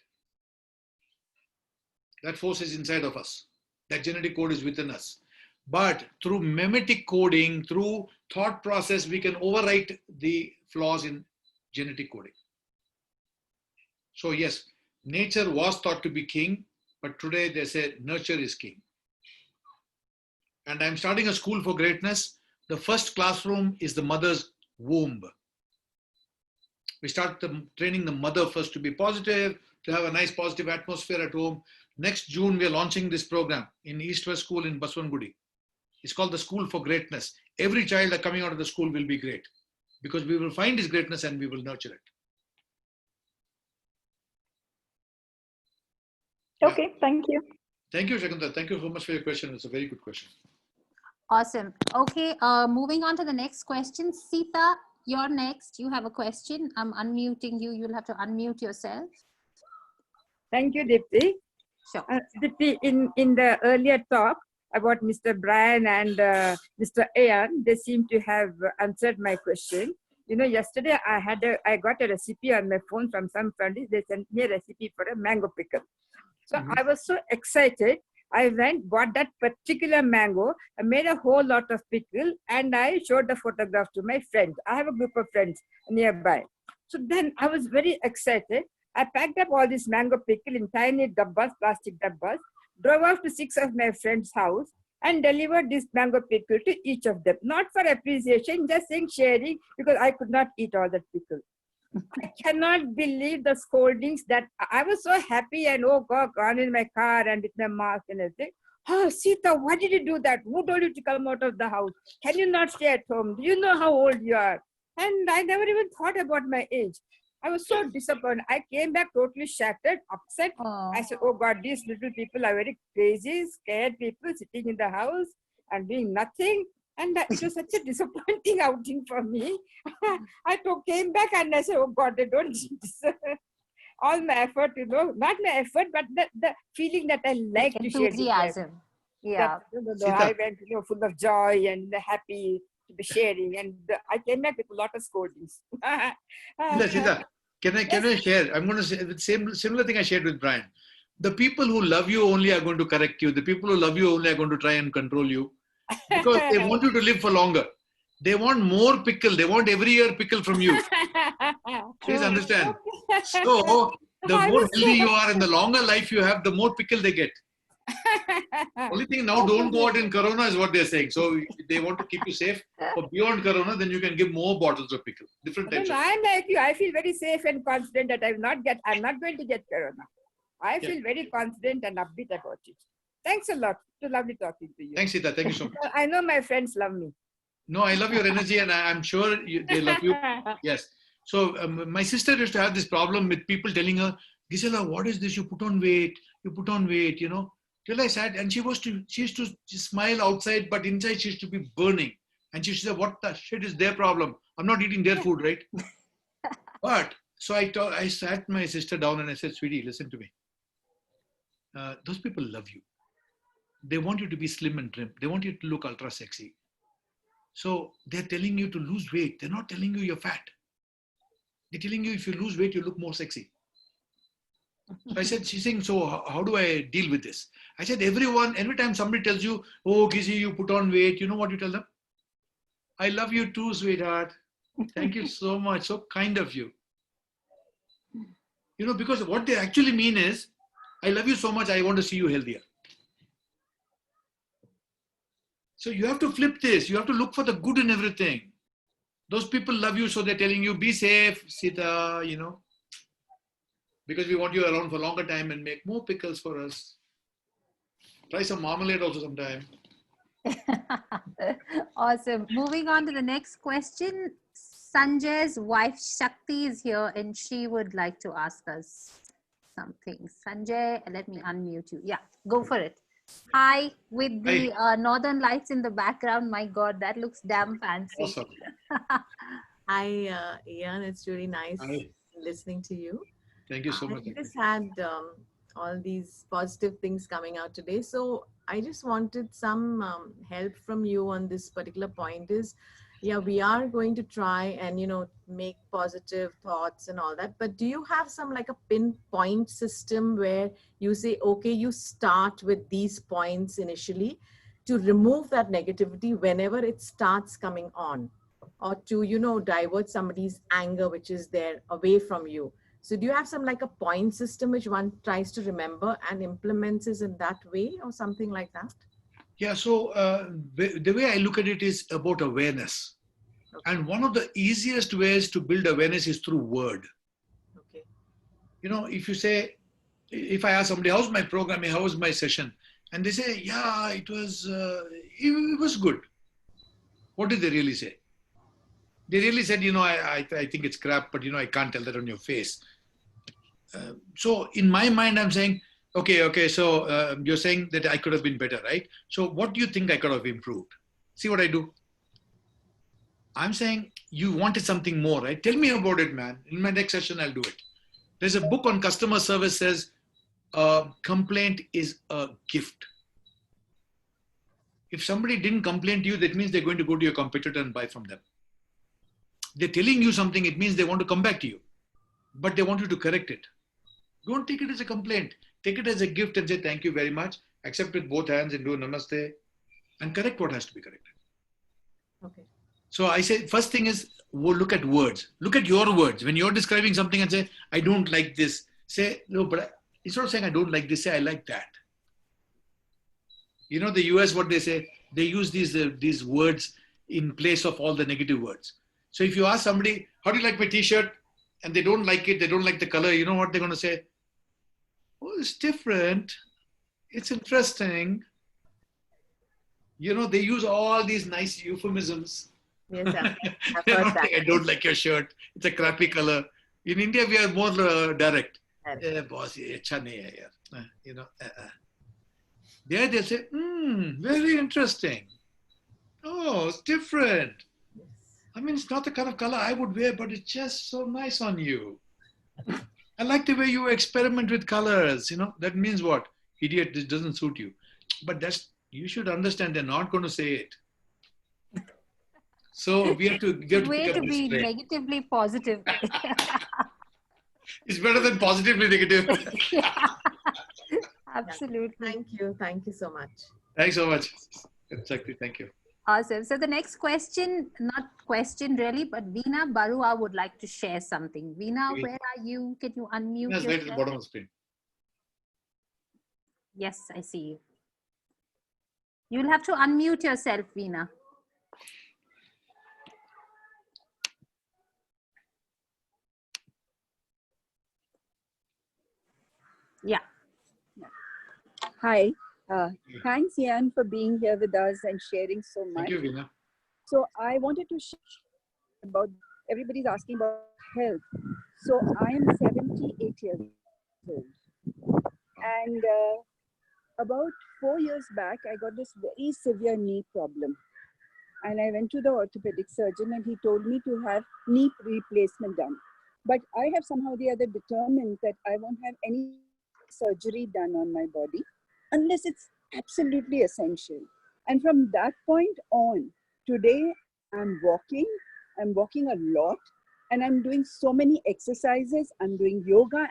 That force is inside of us. That genetic code is within us. But through memetic coding, through thought process, we can overwrite the flaws in genetic coding. So yes, nature was thought to be king, but today they say nurture is king. And I'm starting a school for greatness. The first classroom is the mother's womb. We start training the mother first to be positive, to have a nice positive atmosphere at home. Next June, we are launching this program in East West School in Baswangudi. It's called the School for Greatness. Every child that coming out of the school will be great because we will find his greatness and we will nurture it. Yeah. Okay, thank you. Thank you, Shakuntala. Thank you so much for your question. It's a very good question. Awesome. Okay, moving on to the next question. Sita, you're next. You have a question. I'm unmuting you. You'll have to unmute yourself. Thank you, Dipti. Sure. Dipti, in the earlier talk about Mr. Brian and Mr. Ian, they seem to have answered my question. You know, yesterday I got a recipe on my phone from some friends. They sent me a recipe for a mango pickle. So I was so excited. I went, bought that particular mango, I made a whole lot of pickle, and I showed the photograph to my friends. I have a group of friends nearby. So then I was very excited. I packed up all this mango pickle in tiny dabbas, plastic dabbas, drove off to 6 of my friends' house, and delivered this mango pickle to each of them. Not for appreciation, just saying sharing, because I could not eat all that pickle. I cannot believe the scoldings that I was so happy and oh God, gone in my car and with my mask and everything. Oh, Sita, why did you do that? Who told you to come out of the house? Can you not stay at home? Do you know how old you are? And I never even thought about my age. I was so disappointed. I came back totally shattered, upset. I said, oh God, these little people are very crazy, scared people sitting in the house and doing nothing. And it was such a disappointing outing for me. I came back and I said, oh God, they don't deserve all my effort, you know, not my effort, but the feeling that I like to share with them. Enthusiasm. Yeah. I went, you know, full of joy and happy to be sharing. And I came back with a lot of scoldings. Sita, can I share? I'm going to say the similar thing I shared with Brian. The people who love you only are going to correct you. The people who love you only are going to try and control you. Because they want you to live for longer. They want more pickle. They want every year pickle from you. Please understand. So, the more healthy you are and the longer life you have, the more pickle they get. Only thing now, don't go out in Corona is what they're saying. So, they want to keep you safe. For beyond Corona, then you can give more bottles of pickle. Different types. I'm like you. I feel very safe and confident that I'm not going to get Corona. I feel very confident and upbeat about it. Thanks a lot. It's lovely talking to you. Thanks, Sita. Thank you so much. I know my friends love me. No, I love your energy and I'm sure they love you. Yes. So my sister used to have this problem with people telling her, Gisela, what is this? You put on weight, you know. Till I sat and she used to smile outside, but inside she used to be burning. And she said, what the shit is their problem? I'm not eating their food, right? But, so I sat my sister down and I said, sweetie, listen to me. Those people love you. They want you to be slim and trim. They want you to look ultra sexy. So they're telling you to lose weight. They're not telling you you're fat. They're telling you if you lose weight, you look more sexy. So I said, she's saying, so how do I deal with this? I said, every time somebody tells you, oh, Gizi, you put on weight, you know what you tell them? I love you too, sweetheart. Thank you so much. So kind of you. You know, because what they actually mean is, I love you so much, I want to see you healthier. So you have to flip this. You have to look for the good in everything. Those people love you, so they're telling you, be safe, Sita, you know, because we want you around for a longer time and make more pickles for us. Try some marmalade also sometime. Awesome. Moving on to the next question. Sanjay's wife Shakti is here and she would like to ask us something. Sanjay, let me unmute you. Yeah, go for it. Hi, with the northern lights in the background. My God, that looks damn fancy. Awesome. Hi, Ian. It's really nice listening to you. Thank you so much. I just had all these positive things coming out today. So I just wanted some help from you on this particular point is, yeah, we are going to try and, you know, make positive thoughts and all that. But do you have some like a pinpoint system where you say, okay, you start with these points initially to remove that negativity whenever it starts coming on, or to, you know, divert somebody's anger, which is there away from you? So do you have some like a point system which one tries to remember and implements is in that way or something like that? Yeah, so the way I look at it is about awareness. Okay. And one of the easiest ways to build awareness is through word. Okay. You know, if you say, if I ask somebody, how's my programming, how was my session? And they say, yeah, it was good. What did they really say? They really said, you know, I think it's crap, but, you know, I can't tell that on your face. So in my mind, I'm saying, Okay. So you're saying that I could have been better, right? So what do you think I could have improved? See what I do? I'm saying you wanted something more, right? Tell me about it, man. In my next session, I'll do it. There's a book on customer service says complaint is a gift. If somebody didn't complain to you, that means they're going to go to your competitor and buy from them. They're telling you something, it means they want to come back to you, but they want you to correct it. Don't take it as a complaint. Take it as a gift and say, thank you very much. Accept with both hands and do namaste and correct what has to be corrected. Okay. So I say, first thing is, look at words. Look at your words. When you're describing something and say, I don't like this, say, no, but instead of saying, I don't like this, say, I like that. You know, the US, what they say, they use these words in place of all the negative words. So if you ask somebody, how do you like my t-shirt? And they don't like it, they don't like the color, you know what they're going to say? Oh, it's different. It's interesting. You know, they use all these nice euphemisms. Yes, I've They're heard not that. saying, I don't like your shirt. It's a crappy color. In India, we are more direct. Boss, ye acha nahi hai yaar. You know, There they say, very interesting. Oh, it's different. I mean, it's not the kind of color I would wear, but it's just so nice on you. I like the way you experiment with colors. You know, that means what? Idiot, this doesn't suit you. But you should understand they're not going to say it. So we have to pick Way up to this be trait. negatively positive. It's better than positively negative. Yeah, absolutely. Thank you so much. Thanks so much. Exactly. Thank you. Awesome. So the next question, not question really, but Veena Barua would like to share something. Veena, where are you? Can you unmute Yes, right at the yourself? bottom of the screen. Yes, I see you. You'll have to unmute yourself, Veena. Yeah. Hi. Thanks, Ian, for being here with us and sharing so much. Thank you, Veena. So I wanted to share about, everybody's asking about health. So I am 78 years old. And about 4 years back, I got this very severe knee problem. And I went to the orthopedic surgeon and he told me to have knee replacement done. But I have somehow the other determined that I won't have any surgery done on my body unless it's absolutely essential. And from that point on, today I'm walking a lot, and I'm doing so many exercises, I'm doing yoga,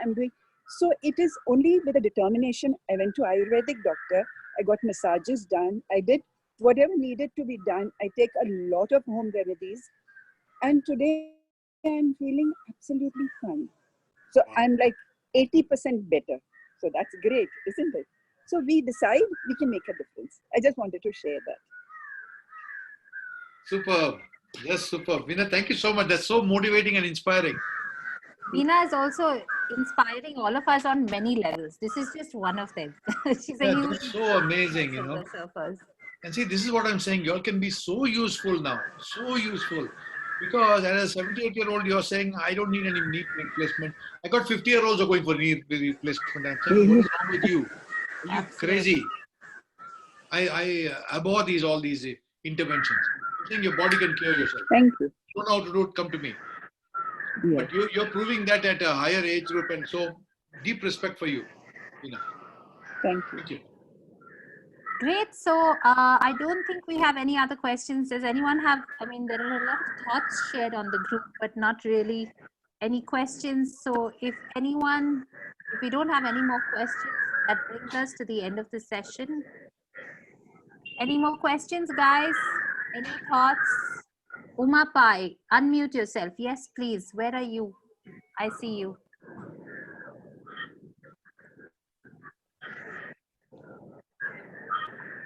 so it is only with a determination. I went to Ayurvedic doctor, I got massages done, I did whatever needed to be done. I take a lot of home remedies, and today I'm feeling absolutely fine. So I'm like 80% better. So that's great, isn't it? So we decide we can make a difference. I just wanted to share that. Superb. Yes, superb. Veena, thank you so much. That's so motivating and inspiring. Veena is also inspiring all of us on many levels. This is just one of them. She's a huge That's so amazing, you know. surfers. And see, this is what I'm saying. You all can be so useful now. So useful. Because as a 78-year-old, you're saying, I don't need any knee replacement. I got 50-year-olds are going for knee replacement. I'm saying, what is wrong with you? Are you crazy? I abhor all these interventions. I'm saying your body can cure yourself. Thank you. You don't know how to do it, come to me. Yeah. But you're proving that at a higher age group, and so deep respect for you. Thank you. Thank you. Great. So I don't think we have any other questions. Does anyone have, I mean, there are a lot of thoughts shared on the group, but not really any questions. So if we don't have any more questions, that brings us to the end of the session. Any more questions, guys? Any thoughts? Uma Pai, unmute yourself. Yes, please. Where are you? I see you.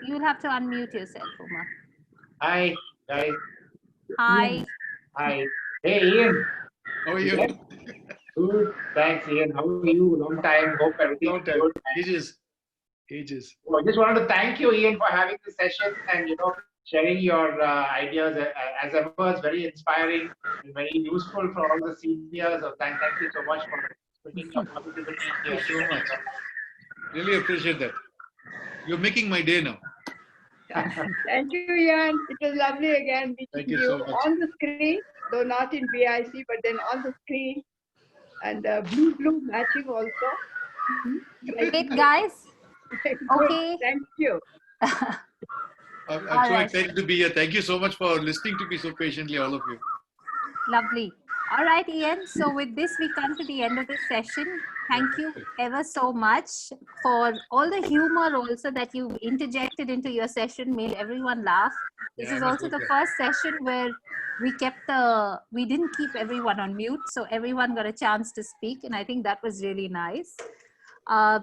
You'll have to unmute yourself, Uma. Hi, guys. Hi. Hi. Hey, Ian. How are you? Good. Thanks, Ian. How are you? Long time. Hope everything is good. Ages. Well, I just wanted to thank you, Ian, for having this session and, sharing your ideas. As ever, it's very inspiring and very useful for all the seniors. So thank you so much for bringing your positivity here. Thank you so much. Really appreciate that. You're making my day now. Thank you, Ian. It was lovely again Thank meeting you so you much. on the screen, though not in BIC, but then on the screen. And blue matching also. Great, guys. Good. Okay. Thank you. I'm All so right. excited to be here. Thank you so much for listening to me so patiently, all of you. Lovely. All right, Ian. So with this, we come to the end of this session. Thank you ever so much for all the humor also that you interjected into your session, made everyone laugh. This Yeah, is I must also work the there. first session where we didn't keep everyone on mute. So everyone got a chance to speak. And I think that was really nice.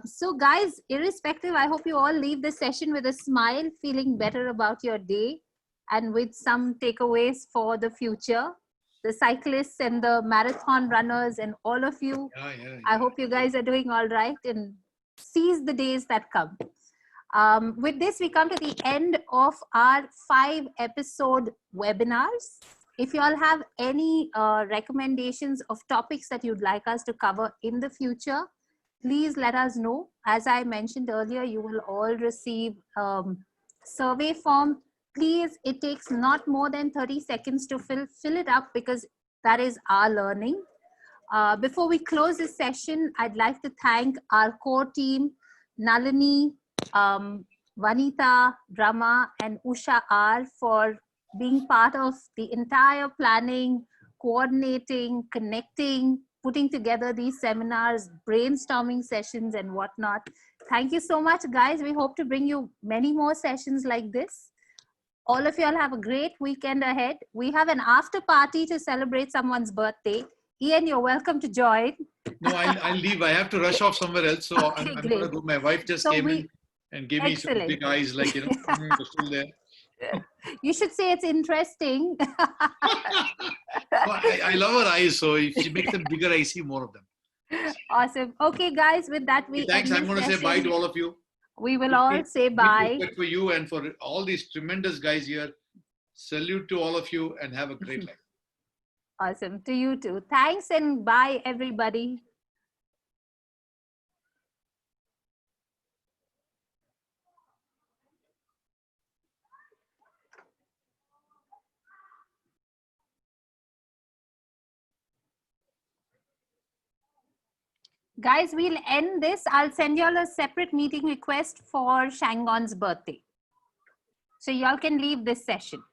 So guys, irrespective, I hope you all leave this session with a smile, feeling better about your day and with some takeaways for the future. The cyclists and the marathon runners and all of you, I hope you guys are doing all right and seize the days that come. With this, we come to the end of our 5-episode webinars. If you all have any recommendations of topics that you'd like us to cover in the future, please let us know. As I mentioned earlier, you will all receive survey form. Please, it takes not more than 30 seconds to fill it up because that is our learning. Before we close this session, I'd like to thank our core team, Nalini, Vanita, Rama, and Usha R for being part of the entire planning, coordinating, connecting, putting together these seminars, brainstorming sessions and whatnot. Thank you so much, guys. We hope to bring you many more sessions like this. All of you all have a great weekend ahead. We have an after party to celebrate someone's birthday. Ian, you're welcome to join. No, I'll leave. I have to rush off somewhere else. So Okay, I'm great. going to go. My wife just came in and gave me some Excellent. big eyes, like, you're still there. You should say it's interesting. I love her eyes. So if she makes them bigger, I see more of them. Awesome. Okay, guys, with that, we Thanks. end I'm this going to say bye session. to all of you. We will all say bye. Respect for you and for all these tremendous guys here. Salute to all of you and have a great life. Awesome. To you too. Thanks and bye, everybody. Guys, we'll end this. I'll send you all a separate meeting request for Shangon's birthday. So y'all can leave this session.